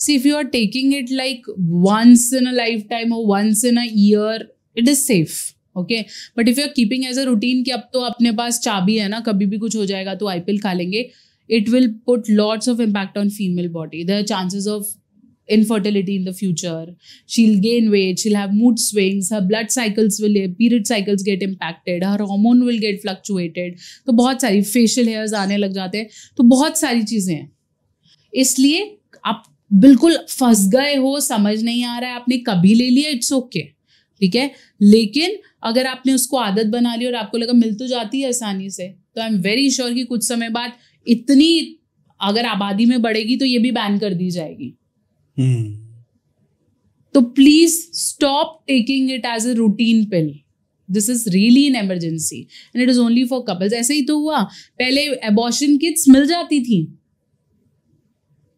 See, if you are taking it like once in a lifetime or once in a year, it is safe. Okay, but if you are keeping as a routine कि अब तो अपने पास चाबी है ना, कभी भी कुछ हो जाएगा तो आई पिल खा लेंगे, it will put lots of impact on female body. There are chances of infertility in the future. She'll gain weight, she'll have mood swings, her blood cycles will, period cycles get impacted, her hormone will get fluctuated. तो बहुत सारी facial hairs आने लग जाते हैं, तो बहुत सारी चीज़ें हैं. इसलिए आप बिल्कुल फंस गए हो, समझ नहीं आ रहा है, आपने कभी ले लिया, इट्स ओके, ठीक है. लेकिन अगर आपने उसको आदत बना ली और आपको लगा मिल तो जाती है आसानी से, तो आई एम वेरी श्योर कि कुछ समय बाद इतनी अगर आबादी में बढ़ेगी तो ये भी बैन कर दी जाएगी. तो please stop taking it as a routine pill. This is really an emergency and it is only for couples. ऐसे ही तो हुआ, पहले एबॉर्शन किट्स मिल जाती थी,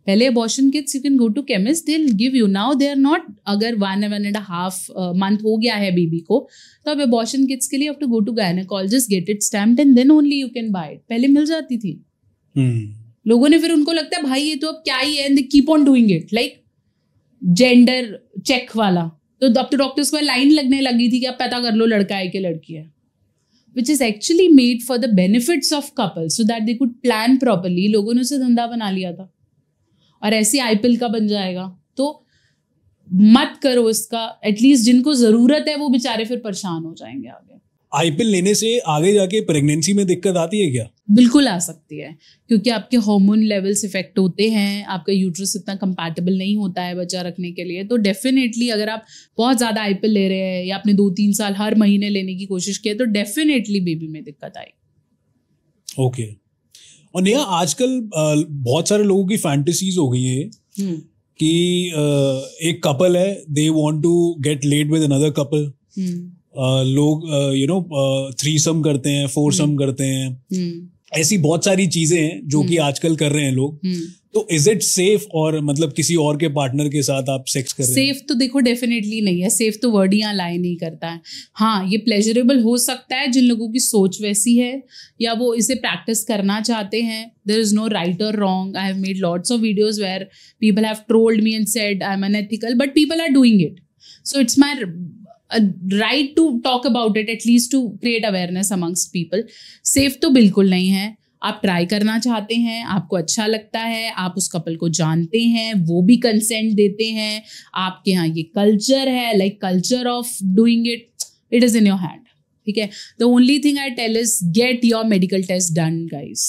पहले abortion kits you can go to chemist, they'll give you. Now they are not. अगर 1.5 month हो गया है बेबी को, तो अब abortion kits के लिए you have to go to gynecologist, get it stamped and then only you can buy it. पहले मिल जाती थी. लोगों ने फिर उनको लगता है भाई ये तो अब क्या ही है, and they keep on doing it like gender check वाला. तो अब तो डॉक्टर्स को लाइन लगने लगी थी कि अब पता कर लो लड़का है कि लड़की है. Which is actually made for the benefits of couples so that they could plan properly. लोगों ने उसे धंधा बना लिया था और ऐसे आईपीएल का बन जाएगा. तो मत करो इसका. एटलीस्ट जिनको जरूरत है वो बेचारे फिर परेशान हो जाएंगे आगे.
आईपीएल लेने से आगे जाके प्रेगनेंसी में दिक्कत आती है क्या?
बिल्कुल आ सकती है, क्योंकि आपके हार्मोन लेवल्स इफेक्ट होते हैं, आपका यूट्रस इतना कंपैटिबल नहीं होता है बच्चा रखने के लिए. तो डेफिनेटली अगर आप बहुत ज़्यादा आईपीएल ले रहे हैं या आपने 2-3 साल हर महीने लेने की कोशिश की है तो डेफिनेटली बेबी में दिक्कत आएगी.
ओके. और नेहा आजकल बहुत सारे लोगों की फैंटेसीज हो गई है कि एक कपल है, they want to get laid with another couple. लोग थ्रीसम करते हैं, फोरसम करते हैं. ऐसी बहुत सारी चीजें हैं जो कि आजकल कर रहे हैं लोग. तो इज इट सेफ? और मतलब किसी और के पार्टनर के साथ आप सेक्स कर रहे हैं?
सेफ तो देखो डेफिनेटली नहीं है. सेफ तो वर्ड यहाँ लाई नहीं करता है. हाँ, ये प्लेजरेबल हो सकता है जिन लोगों की सोच वैसी है या वो इसे प्रैक्टिस करना चाहते हैं. देयर इज नो राइट और wrong. I have made lots of videos where people have trolled me and said I am unethical, but people are doing it. So it's my right to talk about it, at least to create awareness amongst people. Safe तो बिल्कुल नहीं है. आप ट्राई करना चाहते हैं, आपको अच्छा लगता है, आप उस कपल को जानते हैं, वो भी कंसेंट देते हैं, आपके यहाँ ये कल्चर है, like culture of doing it, it is in your hand. ठीक है. The only thing I tell is get your medical test done guys.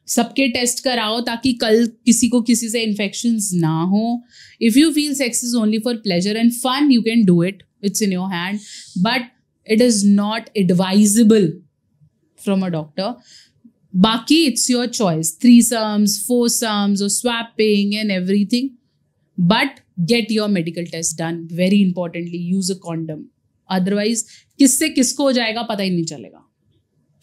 सबके टेस्ट कराओ ताकि कल किसी को किसी से इन्फेक्शंस ना हो. If you feel sex is only for pleasure and fun, you can do it. It's in your hand, but it is not advisable from a doctor. Baki, it's your choice. Threesomes, foursomes, or swapping and everything. But get your medical test done. Very importantly, use a condom. Otherwise, किससे किसको हो जाएगा पता ही नहीं चलेगा.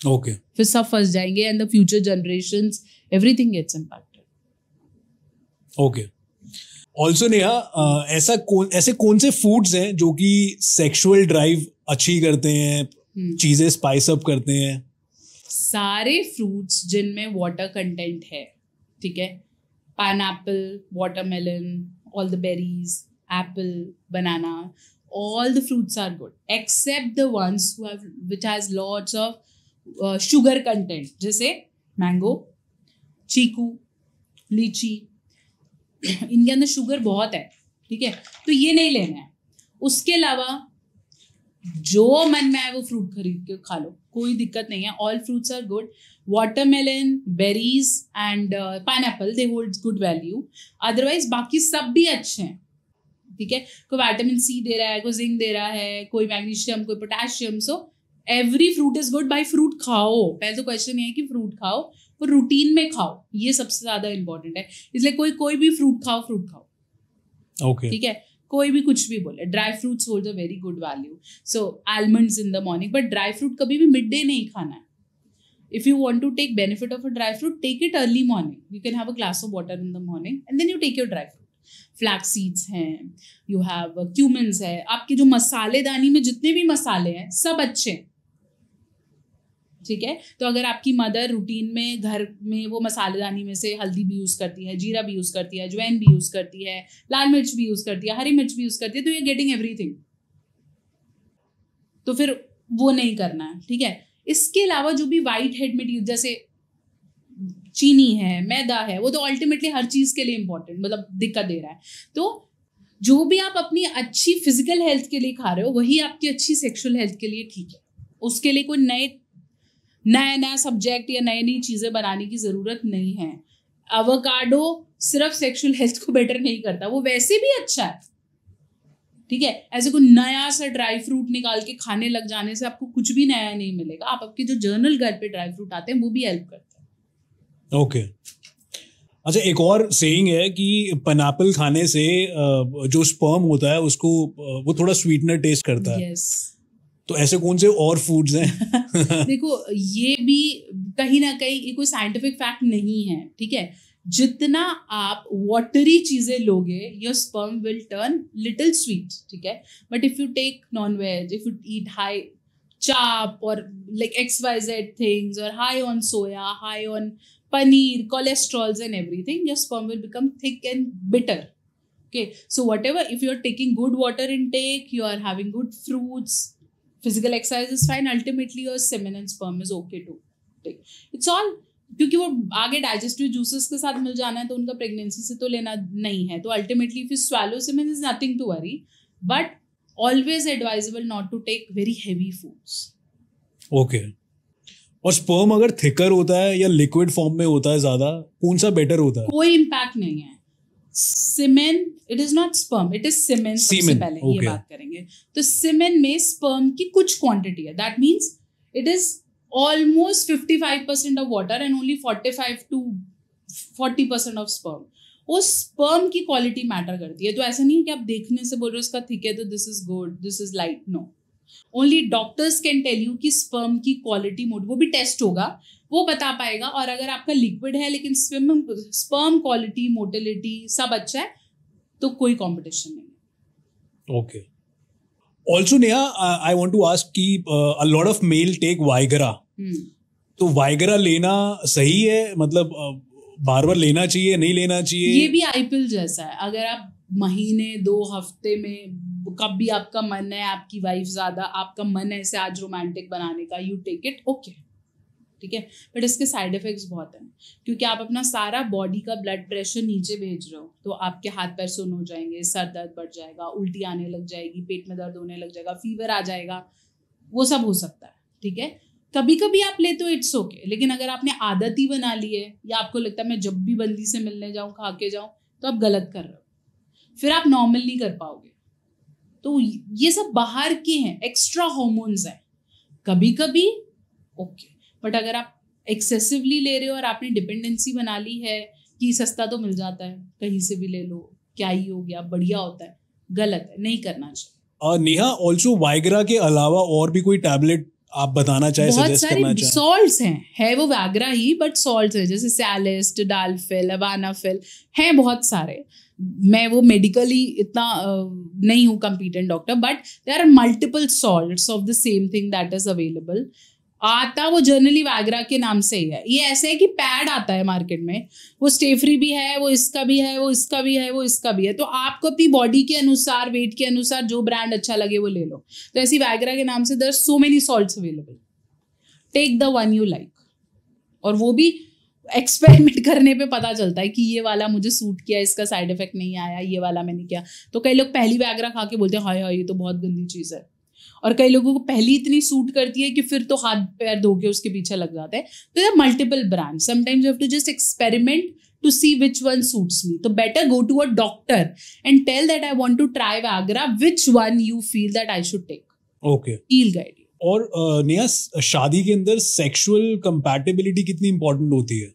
Okay.
फिर सब फंस जाएंगे and the future generations, everything gets impacted.
Okay. Also Neha, ऐसे कौन से फूड्स हैं जो कि सेक्सुअल ड्राइव अच्छी करते हैं, चीजें स्पाइस अप करते हैं?
सारे फ्रूट्स जिनमें वाटर कंटेंट है. ठीक है. Pineapple, watermelon, all the berries, Apple, banana, all the fruits are good except the ones which has lots of sugar content, जैसे मैंगो, चीकू, लीची. इनके अंदर शुगर बहुत है. ठीक है. तो ये नहीं लेना है. उसके अलावा जो मन में आए वो फ्रूट खरीद के खा लो, कोई दिक्कत नहीं है. All fruits are good. Watermelon, berries and pineapple, they hold good value. Otherwise बाकी सब भी अच्छे हैं. ठीक है. कोई विटामिन सी दे रहा है, कोई जिंक दे रहा है, कोई मैग्नीशियम, कोई potassium. So every fruit is good. By fruit खाओ. पहले तो क्वेश्चन ये है कि फ्रूट खाओ, और रूटीन में खाओ. ये सबसे ज्यादा इंपॉर्टेंट है. इसलिए कोई भी फ्रूट खाओ.
ओके.
ठीक है. कोई भी कुछ भी बोले. Dry fruits hold a very good value. So almonds in the morning, but dry fruit कभी भी मिड डे नहीं खाना है. If you want to take benefit of a dry fruit, take it early morning. You can have a glass of water in the morning and then you take your dry fruit. Flax seeds हैं, यू हैव क्यूमिन्स है. आपके जो मसालेदानी में जितने भी मसाले हैं सब अच्छे हैं. ठीक है. तो अगर आपकी मदर रूटीन में घर में वो मसालेदानी में से हल्दी भी यूज करती है, जीरा भी यूज करती है, अजवाइन भी यूज करती है, लाल मिर्च भी यूज करती है, हरी मिर्च भी यूज करती है, तो यू आर गेटिंग एवरीथिंग. तो फिर वो नहीं करना है. ठीक है. इसके अलावा जो भी व्हाइट हेड में जैसे चीनी है, मैदा है, वो तो अल्टीमेटली हर चीज के लिए इंपॉर्टेंट, मतलब दिक्कत दे रहा है. तो जो भी आप अपनी अच्छी फिजिकल हेल्थ के लिए खा रहे हो वही आपकी अच्छी सेक्सुअल हेल्थ के लिए ठीक है. उसके लिए कोई नया सब्जेक्ट या नई चीज़ें बनाने की ज़रूरत नहीं है. एवोकाडो सिर्फ सेक्सुअल हेल्थ को बेटर नहीं करता, वो वैसे भी अच्छा है. ठीक है. ऐसे कोई नया सा ड्राई फ्रूट निकाल के खाने लग जाने से आपको कुछ भी नया नहीं मिलेगा. आप आपके जो जर्नल घर पे ड्राई फ्रूट आते हैं वो भी हेल्प करते हैं.
ओके. अच्छा, एक और सेइंग है कि पाइनएप्पल खाने से जो स्पर्म होता है उसको वो थोड़ा स्वीटनर टेस्ट करता है.
यस.
तो ऐसे कौन से और फूड्स हैं?
देखो, ये भी कहीं ना कहीं कोई साइंटिफिक फैक्ट नहीं है. ठीक है. जितना आप वाटरी चीजें लोगे your sperm will turn little sweet, ठीक है. But if you take non veg, if you eat high चाप और like XYZ things or high on soya, high on paneer, cholesterols and everything, your sperm will become thick and bitter. Okay, so whatever, if you're taking good water intake, you are having good fruits, physical exercise is fine, ultimately your semen and sperm is okay to take. It's all क्योंकि वो आगे डाइजेस्टिव जूसेस के साथ मिल जाना है तो उनका प्रेगनेंसी से तो लेना नहीं है. तो ultimately if you swallow semen is nothing to worry, but always advisable not to take very heavy foods.
Okay. और स्पर्म अगर थिकर होता है या लिक्विड फॉर्म में होता है ज्यादा, कौन सा बेटर होता है?
कोई इम्पैक्ट नहीं है. Semen, it is not sperm, it is semen. सबसे पहले ये बात करेंगे. तो सीमेन में स्पर्म की कुछ क्वांटिटी है. That means it is almost 55% of water and only 45 to 40% of sperm. वो स्पर्म की क्वालिटी मैटर करती है. तो ऐसा नहीं है कि आप देखने से बोल रहे हो इसका थिक है तो this is good, this is light. No, only doctors can tell you कि स्पर्म की क्वालिटी मोड, वो भी टेस्ट होगा, वो बता पाएगा. और अगर आपका लिक्विड है लेकिन स्पर्म क्वालिटी, मोटिलिटी सब अच्छा है तो कोई कॉम्पिटिशन नहीं है.
Okay. Also, Neha, I want to ask कि a lot of male take Viagra. तो Viagra लेना सही है? मतलब बार बार लेना चाहिए, नहीं लेना चाहिए?
ये भी आईपिल जैसा है. अगर आप महीने 2 हफ्ते में कब भी आपका मन है, आपकी वाइफ ज्यादा, आपका मन है इसे आज रोमांटिक बनाने का, यू टेक इट, ओके, ठीक है. बट इसके साइड इफेक्ट्स बहुत हैं क्योंकि आप अपना सारा बॉडी का ब्लड प्रेशर नीचे भेज रहे हो. तो आपके हाथ पैर सुन्न हो जाएंगे, सर दर्द बढ़ जाएगा, उल्टी आने लग जाएगी, पेट में दर्द होने लग जाएगा, फीवर आ जाएगा, वो सब हो सकता है, ठीक है. कभी कभी आप लेते हो, इट्स ओके. लेकिन अगर आपने आदत ही बना ली है या आपको लगता है मैं जब भी बंदी से मिलने जाऊँ खा के जाऊँ, तो आप गलत कर रहे हो. फिर आप नॉर्मल नहीं कर पाओगे. तो ये सब बाहर के हैं, एक्स्ट्रा हॉर्मोन्स हैं. कभी कभी ओके, बट अगर आप एक्सेसिवली ले रहे हो और आपने डिपेंडेंसी बना ली है कि सस्ता तो मिल जाता है, कहीं से भी ले लो, क्या ही हो गया, बढ़िया होता है, गलत है, नहीं करना चाहिए.
नेहा, ऑल्सो वाइग्रा के अलावा और भी कोई टैबलेट आप बताना चाहे, सजेस्ट करना चाहे?
सॉल्ट्स है वो वाइग्रा ही, बट सॉल्ट्स है जैसे सैलिस, टडालफिल, अवानाफिल, हैं बहुत सारे. मैं वो मेडिकली इतना नहीं हूँ competent doctor, but there are multiple salts of the same thing that is available. आता वो जनरली वाइग्रा के नाम से ही है. ये ऐसे है कि पैड आता है मार्केट में, वो स्टेफ्री भी है, वो इसका भी है, वो इसका भी है, वो इसका भी है. तो आपको अपनी बॉडी के अनुसार, वेट के अनुसार जो ब्रांड अच्छा लगे वो ले लो. तो ऐसी वाइग्रा के नाम से there are so many salts available. Take the one you like. और वो भी एक्सपेरिमेंट करने पे पता चलता है कि ये वाला मुझे सूट किया, इसका साइड इफेक्ट नहीं आया, ये वाला मैंने किया. तो कई लोग पहली वाइग्रा खा के बोलते हैं हाय हाय ये तो बहुत गंदी चीज़ है. और कई लोगों को पहली इतनी सूट करती है कि फिर तो हाथ पैर धो के उसके पीछे लग जाते हैं. तो there are multiple brands. Sometimes you have to just experiment to see which one suits me. So better go to a doctor and tell that I want to try Viagra, which one you feel that I should take.
Okay.
He'll guide you.
और नेहा, शादी के अंदर सेक्सुअल कंपैटिबिलिटी कितनी इंपॉर्टेंट होती है?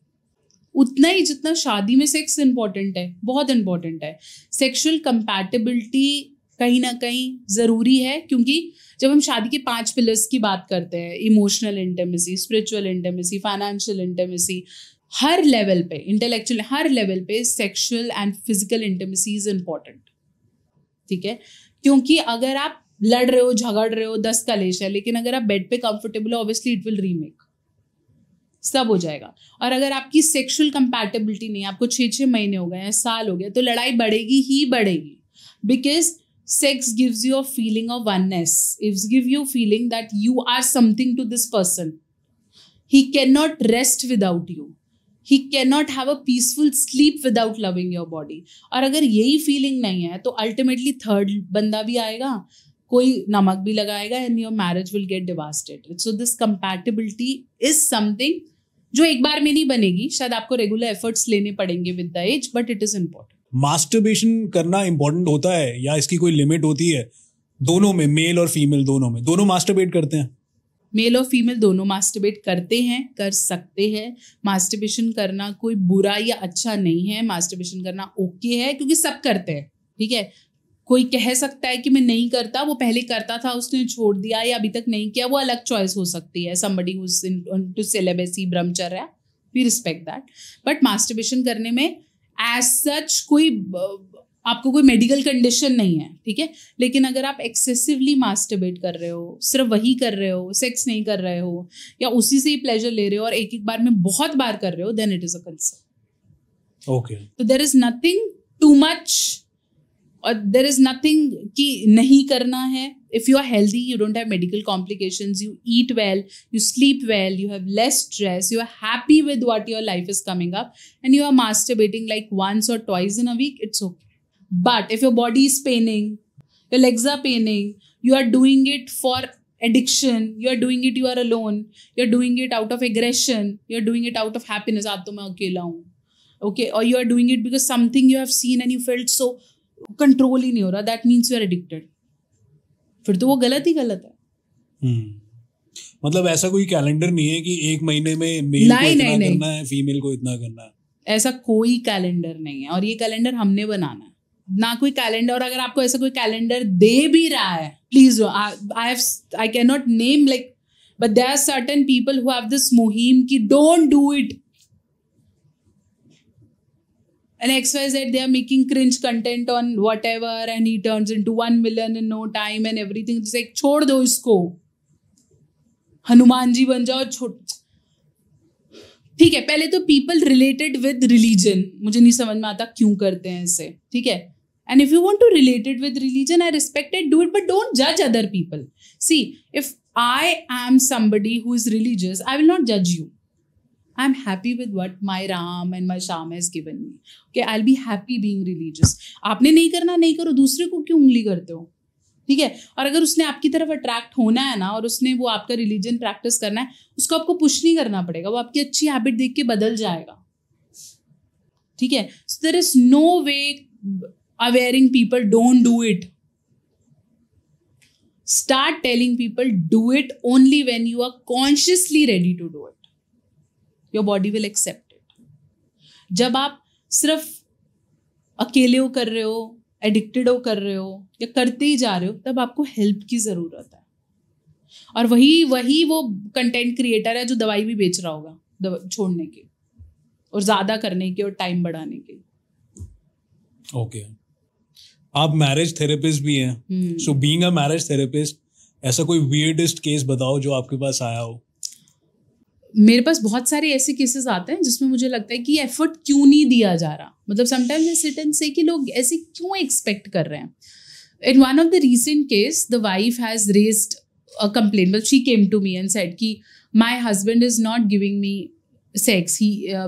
उतना ही जितना शादी में सेक्स इंपॉर्टेंट है, बहुत इंपॉर्टेंट है. सेक्सुअल कंपैटिबिलिटी कहीं ना कहीं जरूरी है क्योंकि जब हम शादी के 5 पिलर्स की बात करते हैं, emotional intimacy, spiritual intimacy, financial intimacy, हर लेवल पे, इंटेलेक्चुअल हर लेवल पे sexual and physical intimacy is important. ठीक है, क्योंकि अगर आप लड़ रहे हो, झगड़ रहे हो, 10 कलेश है, लेकिन अगर आप बेड पे कंफर्टेबल हो, ऑब्वियसली इट विल रीमेक, सब हो जाएगा. और अगर आपकी सेक्सुअल कंपैटिबिलिटी नहीं, आपको 6-6 महीने हो गए हैं, साल हो गया, तो लड़ाई बढ़ेगी ही बढ़ेगी. Because sex gives you a feeling of oneness. It gives you a feeling that you are something to this person. He cannot rest without you. He cannot have a peaceful sleep without loving your body. और अगर यही feeling नहीं है तो ultimately third बंदा भी आएगा, कोई नमक भी लगाएगा and your marriage will get devastated. So this compatibility is something जो एक बार में नहीं बनेगी, शायद आपको regular efforts लेने पड़ेंगे with the age, but it is important.
Masturbation करना इंपॉर्टेंट होता है या इसकी कोई लिमिट होती है? दोनों में, मेल और फीमेल दोनों में, दोनों मास्टरबेट करते हैं?
मेल और फीमेल दोनों मास्टरबेट करते हैं, कर सकते हैं. मास्टरबेशन करना कोई बुरा या अच्छा नहीं है, मास्टरबेशन करना ओके है क्योंकि सब करते हैं. ठीक है, कोई कह सकता है कि मैं नहीं करता, वो पहले करता था, उसने छोड़ दिया या अभी तक नहीं किया, वो अलग चॉइस हो सकती है. Somebody who is into celibacy, ब्रह्मचर्य, we respect that, but masturbation करने में एज सच कोई आपको कोई मेडिकल कंडीशन नहीं है, ठीक है। लेकिन अगर आप एक्सेसिवली मास्टरबेट कर रहे हो, सिर्फ वही कर रहे हो, सेक्स नहीं कर रहे हो, या उसी से ही प्लेजर ले रहे हो और एक एक बार में बहुत बार कर रहे हो, then it is a concern.
Okay,
तो there is nothing too much और देयर इज नथिंग कि नहीं करना है। If you are healthy, you don't have medical complications, you eat well, you sleep well, you have less stress, you are happy with what your life is coming up, and you are masturbating like once or twice in a week, it's okay. But if your body is paining, your legs are paining, you are doing it for addiction, you are doing it, you are alone, you are doing it out of aggression, you are doing it out of happiness, आज तो मैं अकेला हूँ, okay, or you are doing it because something you have seen and you felt so control ही नहीं हो रहा, that means you are addicted. फिर तो वो गलत ही गलत है।
मतलब ऐसा कोई कैलेंडर नहीं है कि एक महीने में मेल को इतना करना है, फीमेल को इतना करना है, ऐसा कोई कैलेंडर नहीं है। और ये कैलेंडर हमने बनाना है, ना कोई कैलेंडर। और अगर आपको ऐसा कोई कैलेंडर दे भी रहा है, please, I can not name like, but there are certain people who have this मुहिम कि don't do it, and XYZ, they are making cringe content on whatever and he turns into 1 million in no time and everything. It's like, छोड़ दो इसको, हनुमान जी बन जाओ, छोड़। ठीक है, पहले तो people related with religion, मुझे नहीं समझ में आता क्यों करते हैं इसे, ठीक है। And if you want to relate it with religion, I respect it, do it, but don't judge other people. See, if I am somebody who is religious, I will not judge you. I'm happy with what my Ram and my Shama has given me. Okay, I'll be happy being religious. आपने नहीं करना, नहीं करो, दूसरे को क्यों उंगली करते हो, ठीक है। और अगर उसने आपकी तरफ अट्रैक्ट होना है ना, और उसने वो आपका रिलीजन प्रैक्टिस करना है, उसको आपको पुश नहीं करना पड़ेगा, वो आपकी अच्छी हैबिट देख के बदल जाएगा, ठीक है। So there is no way awareing people don't do it. Start telling people do it only when you are consciously ready to do it. Your body will accept it. जब आप सिर्फ अकेले हो कर रहे हो, एडिक्टेड हो कर रहे हो, या करते ही जा रहे हो, तब आपको हेल्प की जरूरत है। और वही वो कंटेंट क्रिएटर है जो दवाई भी बेच रहा होगा छोड़ने की और ज्यादा करने की और टाइम बढ़ाने की। ओके, आप मैरिज थेरेपिस्ट भी हैं, so being a marriage therapist, ऐसा कोई वियर्डेस्ट केस बताओ जो आपके पास आया हो।
मेरे पास बहुत सारे ऐसे केसेस आते हैं जिसमें मुझे लगता है कि एफर्ट क्यों नहीं दिया जा रहा, मतलब समटाइम्स आई सिट एंड से कि लोग ऐसे क्यों एक्सपेक्ट कर रहे हैं। In one of the recent case, the wife has raised a complaint, but she came to me and said कि my husband is not giving me sex,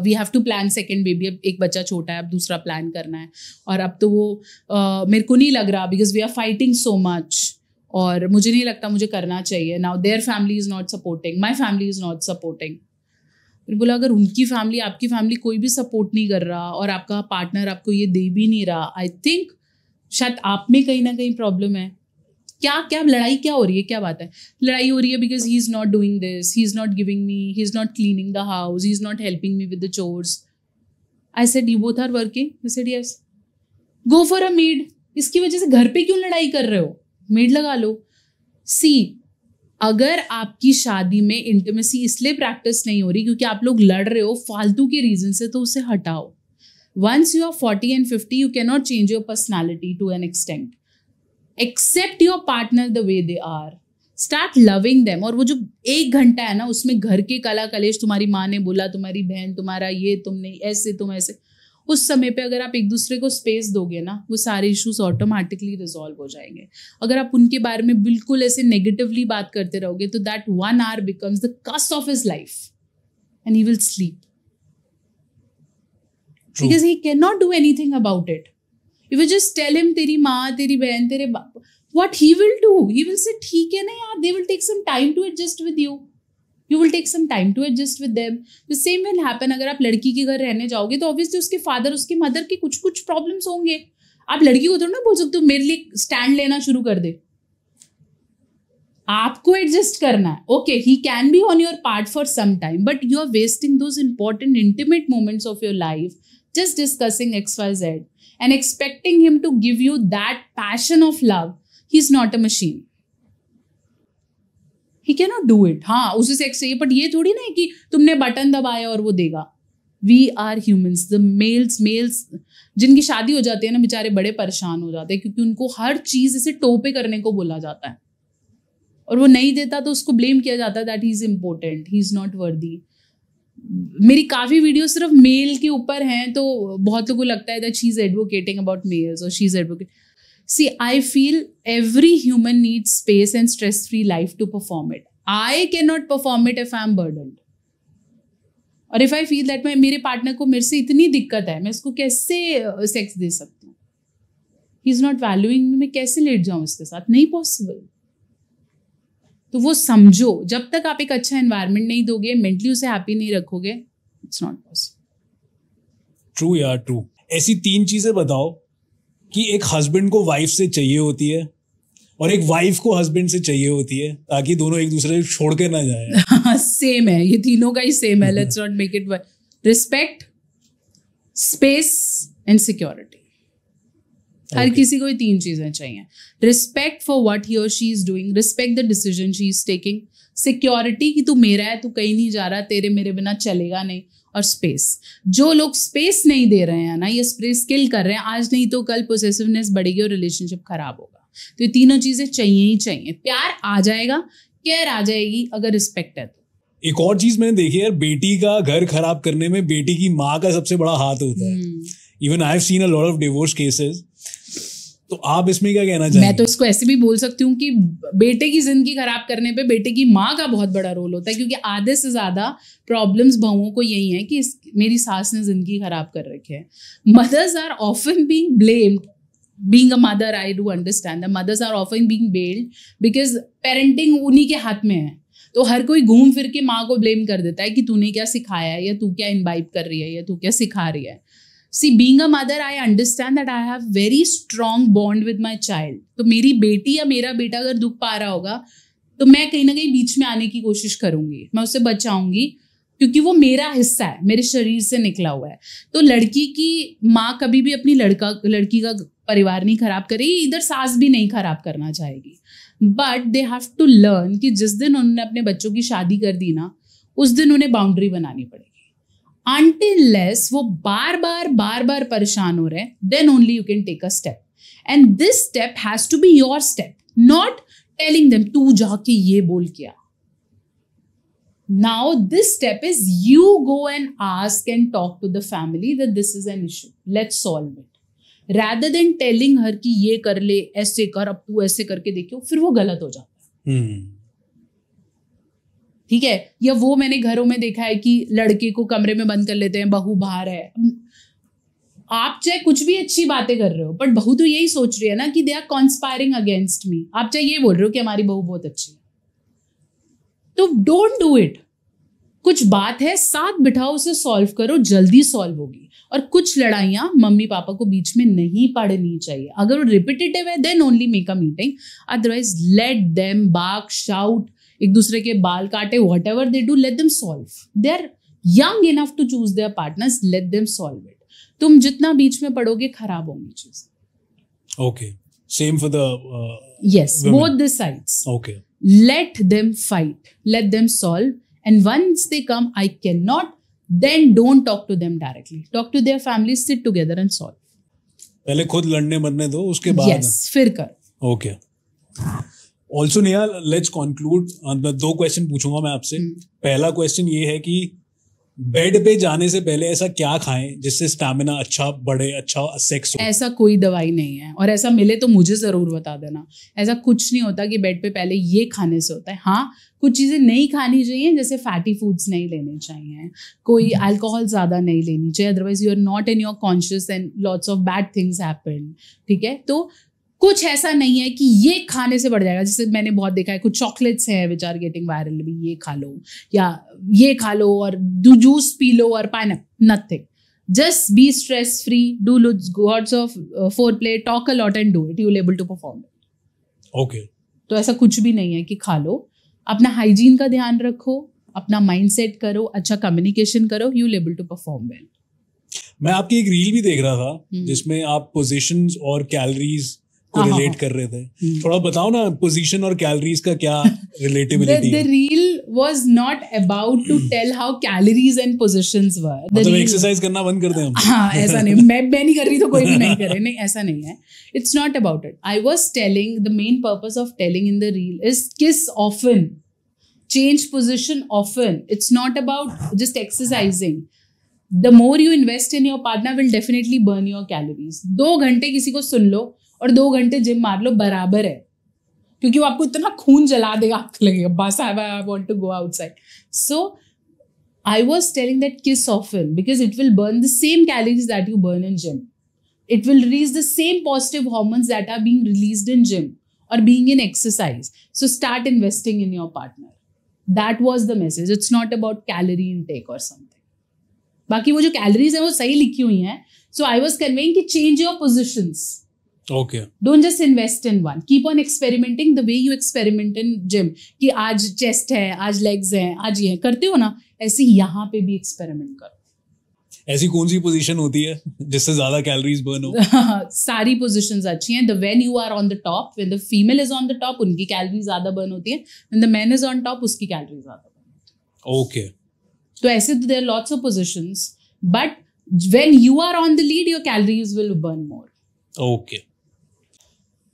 we have to plan second baby, अब एक बच्चा छोटा है, अब दूसरा प्लान करना है, और अब तो वो मेरे को नहीं लग रहा because we are fighting so much, और मुझे नहीं लगता मुझे करना चाहिए। Now their family is not supporting, my family is not supporting. फिर बोला अगर उनकी फैमिली, आपकी फैमिली कोई भी सपोर्ट नहीं कर रहा और आपका पार्टनर आपको ये दे भी नहीं रहा, आई थिंक शायद आप में कहीं ना कहीं प्रॉब्लम है। क्या लड़ाई क्या हो रही है, क्या बात है? लड़ाई हो रही है because he is not doing this, he is not giving me, he is not cleaning the house, he is not helping me with the chores. I said you both are working, I said yes, go for a maid. इसकी वजह से घर पे क्यों लड़ाई कर रहे हो, मेड लगा लो। सी, अगर आपकी शादी में इंटीमेसी इसलिए प्रैक्टिस नहीं हो रही क्योंकि आप लोग लड़ रहे हो फालतू के रीजन से, तो उसे हटाओ। Once you are 40 and 50, you cannot change your personality to an extent. Accept your partner the way they are. Start loving them. और वो जो 1 घंटा है ना, उसमें घर के कला कलेश, तुम्हारी माँ ने बोला, तुम्हारी बहन, तुम्हारा ये, तुमने ऐसे, तुम ऐसे, उस समय पे अगर आप एक दूसरे को स्पेस दोगे ना, वो सारे इश्यूज ऑटोमेटिकली रिजॉल्व हो जाएंगे। अगर आप उनके बारे में बिल्कुल ऐसे नेगेटिवली बात करते रहोगे, तो that 1 hour becomes the curse of his life and he will sleep. True. Because he cannot do anything about it. If you just tell him तेरी माँ, तेरी बहन, तेरे बाप, what he will do? He will say ठीक है ना यार, they will take some time to adjust with you. You will take some time to adjust with them. The same will happen अगर आप लड़की के घर रहने जाओगे, तो obviously उसके फादर, उसकी मदर के कुछ प्रॉब्लम्स होंगे। आप लड़की को थोड़ा ना बोल सकते हो मेरे लिए स्टैंड लेना शुरू कर दे, आपको एडजस्ट करना है। Okay, he can be on your part for some time, but you are wasting those important intimate moments of your life just discussing XYZ and expecting him to give you that passion of love. He's not a machine. He cannot do it. हाँ, उसे सेक्स चाहिए, बट ये थोड़ी ना है कि तुमने बटन दबाया और वो देगा। We are humans. The males जिनकी शादी हो जाती है ना, बेचारे बड़े परेशान हो जाते हैं क्योंकि उनको हर चीज इसे टोपे करने को बोला जाता है और वो नहीं देता तो उसको ब्लेम किया जाता है that he is important, he is not worthy. मेरी काफी वीडियो सिर्फ मेल के ऊपर हैं तो बहुत लोगों को लगता है that she is advocating about males और she is advocate. See, I feel every human needs space and stress-free life to perform it. I cannot perform it if I am burdened. और if I feel that मेरे पार्टनर को मेरे से इतनी दिक्कत है, मैं इसको कैसे सेक्स दे सकती हूँ? He is not valuing me, मैं कैसे लेट जाऊँ इसके साथ? नहीं पॉसिबल. तो वो समझो, जब तक आप एक अच्छा एनवायरनमेंट नहीं दोगे, मेंटली उसे हैप्पी नहीं रखोगे, इट्स नॉट पॉसिबल.
ट्रू यार, ट्रू. ऐसी 3 चीजें बताओ कि एक हस्बैंड को वाइफ से चाहिए होती है और एक वाइफ को हस्बैंड से चाहिए होती है ताकि दोनों एक दूसरे को छोड़ के ना जाए.
सेम है, ये तीनों का ही सेम है. Let's not make it. Respect, space and security. हर किसी को ये 3 चीजें चाहिए. रिस्पेक्ट फॉर व्हाट ही और she is doing, respect the decision she is taking, security कि तू मेरा है, तू कहीं नहीं जा रहा, तेरे मेरे बिना चलेगा नहीं, और स्पेस. जो लोग स्पेस नहीं दे रहे हैं ना, ये स्पेस किल कर रहे हैं, आज नहीं तो कल पोसेसिवनेस बढ़ेगी और रिलेशनशिप खराब होगा. तो ये तीनों चीजें चाहिए ही चाहिए. प्यार आ जाएगा, केयर आ जाएगी अगर रिस्पेक्ट है तो.
एक और चीज मैंने देखी यार, बेटी का घर खराब करने में बेटी की माँ का सबसे बड़ा हाथ होता है. Even I have seen a lot of divorce cases. तो आप इसमें क्या कहना चाहेंगे?
मैं तो इसको ऐसे भी बोल सकती हूँ कि बेटे की जिंदगी खराब करने पे बेटे की माँ का बहुत बड़ा रोल होता है, क्योंकि आधे से ज्यादा प्रॉब्लम्स बहुओं को यही है कि मेरी सास ने जिंदगी खराब कर रखी है. Mothers are often being blamed. Being a mother, I do understand that mothers are often being blamed because parenting उन्हीं के हाथ में है. तो हर कोई घूम फिर के माँ को ब्लेम कर देता है कि तूने क्या सिखाया है, या तू क्या इनवाइब कर रही है, या तू क्या सिखा रही है. See, being a mother, I understand that I have very strong bond with my child. तो मेरी बेटी या मेरा बेटा अगर दुख पा रहा होगा तो मैं कहीं ना कहीं बीच में आने की कोशिश करूंगी, मैं उसे बचाऊंगी, क्योंकि वो मेरा हिस्सा है, मेरे शरीर से निकला हुआ है. तो लड़की की माँ कभी भी अपनी लड़की का परिवार नहीं खराब करेगी, इधर सास भी नहीं खराब करना चाहेगी. But they have to learn कि जिस दिन उन्होंने अपने बच्चों की शादी कर दी ना, उस दिन उन्हें बाउंड्री बनानी पड़ेगी. Until less वो बार बार परेशान हो रहे हैं, then only you can take a step. And this step has to be your step, not telling them तू जाके ये बोल क्या. Now this step is you go and ask and talk to the family that this is an issue. Let's solve it. Rather than telling her कि ये कर ले, ऐसे कर, अब तू ऐसे करके देखियो, फिर वो गलत हो जाता है. ठीक है. या वो मैंने घरों में देखा है कि लड़के को कमरे में बंद कर लेते हैं, बहू बाहर है. आप चाहे कुछ भी अच्छी बातें कर रहे हो, बट बहू तो यही सोच रही है ना कि they are conspiring against me. आप चाहे ये बोल रहे हो कि हमारी बहू बहुत अच्छी है, तो डोंट डू इट. कुछ बात है, साथ बिठाओ, उसे सॉल्व करो, जल्दी सॉल्व होगी. और कुछ लड़ाइयाँ मम्मी पापा को बीच में नहीं पड़नी चाहिए. अगर वो रिपीटेटिव है, then only make a meeting. Otherwise let them bark, shout, एक दूसरे के बाल काटे, whatever they do, let them solve. They are young enough to choose their partners, let them solve it. तुम जितना बीच में पड़ोगे, खराब होंगी चीज.
Okay, same for the
yes, both the sides.
Okay,
let them fight, let them solve, and once they come, I cannot, then don't talk to them directly, talk to their families, sit together and solve.
पहले खुद लड़ने मरने दो, उसके बाद
yes, फिर कर.
Okay. Also Neha, let's conclude. 2 question पूछूंगा मैं आपसे. पहला क्वेश्चन ये है कि बेड पे जाने से पहले ऐसा क्या खाएं जिससे स्टैमिना अच्छा बढ़े, अच्छा सेक्स हो? ऐसा
कोई दवाई नहीं है, और ऐसा मिले तो मुझे जरूर बता देना. ऐसा कुछ नहीं होता कि बेड पे पहले ये खाने से होता है. हाँ, कुछ चीजें नहीं खानी चाहिए, जैसे फैटी फूड्स नहीं लेने चाहिए, कोई अल्कोहल ज्यादा नहीं लेनी चाहिए, otherwise you are not in your conscious and lots of bad things happen. ठीक है. तो कुछ ऐसा नहीं है कि ये खाने से बढ़ जाएगा. जैसे मैंने बहुत देखा है, कुछ चॉकलेट्स हैं विच आर गेटिंग वायरल, भी ये खा लो या ये खा लो और जूस पी लो और pineapple. Nothing. Just be stress free, do lots of foreplay, talk a lot and do it. You will able to perform it.
Okay.
तो ऐसा कुछ भी नहीं है कि खा लो. अपना हाइजीन का ध्यान रखो, अपना माइंड सेट करो, अच्छा कम्युनिकेशन करो, you will able to perform well.
मैं आपकी एक रील भी देख रहा था जिसमें आप पोजीशंस और कैलोरीज को रिलेट कर रहे थे। थोड़ा बताओ ना पोजीशन और कैलोरीज का क्या रिलेटेबिलिटी है?
The reel was not about to tell how calories and positions were.
मतलब एक्सरसाइज करना बंद कर दें हम?
हाँ, ऐसा नहीं, मैं नहीं कर रही तो कोई भी नहीं करे, नहीं ऐसा नहीं है. It's not about it. I was telling, the main purpose of telling in the reel is kiss often, change position often. It's not about just exercising. The more you invest in your partner will definitely burn your calories. 2 घंटे किसी को सुन लो और 2 घंटे जिम मार लो, बराबर है, क्योंकि वो आपको इतना खून जला देगा, आपको लगेगा बस I want to go outside. So I was telling that kiss often because it will burn the same calories that you burn in gym. It will release the same positive hormones that are being released in gym or being in exercise. So start investing in your partner. That was the message. It's not about calorie intake or something. बाकी वो जो कैलोरीज है वो सही लिखी हुई हैं. So I was conveying कि change your positions.
Okay.
Don't just invest in one. Keep on experimenting the way you experiment in gym. कि आज chest है, आज legs हैं, आज ये है, करते हो ना, ऐसे यहाँ पे भी experiment करो.
ऐसी कौन सी पोजीशन होती है जिससे ज्यादा कैलोरीज बर्न हो?
सारी पोजीशंस अच्छी हैं. The when you are on the top, when the female is on the top, उनकी कैलोरी ज्यादा बर्न होती है. When the man is on top, उसकी कैलोरी ज्यादा बर्न होती है.
Okay.
तो ऐसे तो there are lots of positions, but when you are on the lead, your calories will burn more.
Okay.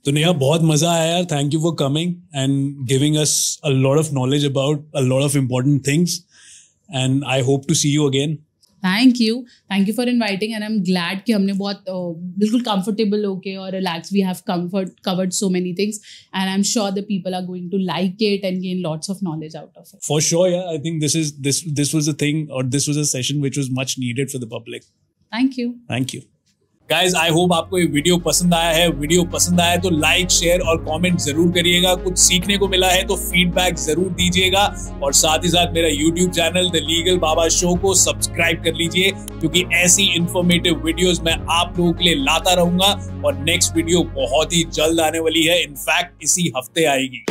तो नेहा बहुत मजा आया यार. Thank you for coming and giving us a lot of knowledge about a lot of important things, and I hope to see you again.
Thank you for inviting, and I'm glad कि हमने बहुत बिल्कुल comfortable होके और relax we have covered so many things, and I'm sure the people are going to like it and gain lots of knowledge out of it.
For sure, yeah. I think this was a thing, or this was a session which was much needed for the public.
Thank you.
Thank you. Guys, I hope आपको ये वीडियो पसंद आया है. वीडियो पसंद आया तो लाइक, शेयर और कमेंट जरूर करिएगा. कुछ सीखने को मिला है तो फीडबैक जरूर दीजिएगा, और साथ ही साथ मेरा YouTube channel the legal Baba show को सब्सक्राइब कर लीजिए, क्योंकि ऐसी इंफॉर्मेटिव वीडियोस मैं आप लोगों के लिए लाता रहूंगा. और नेक्स्ट वीडियो बहुत ही जल्द आने वाली है. इनफैक्ट इसी हफ्ते आएगी.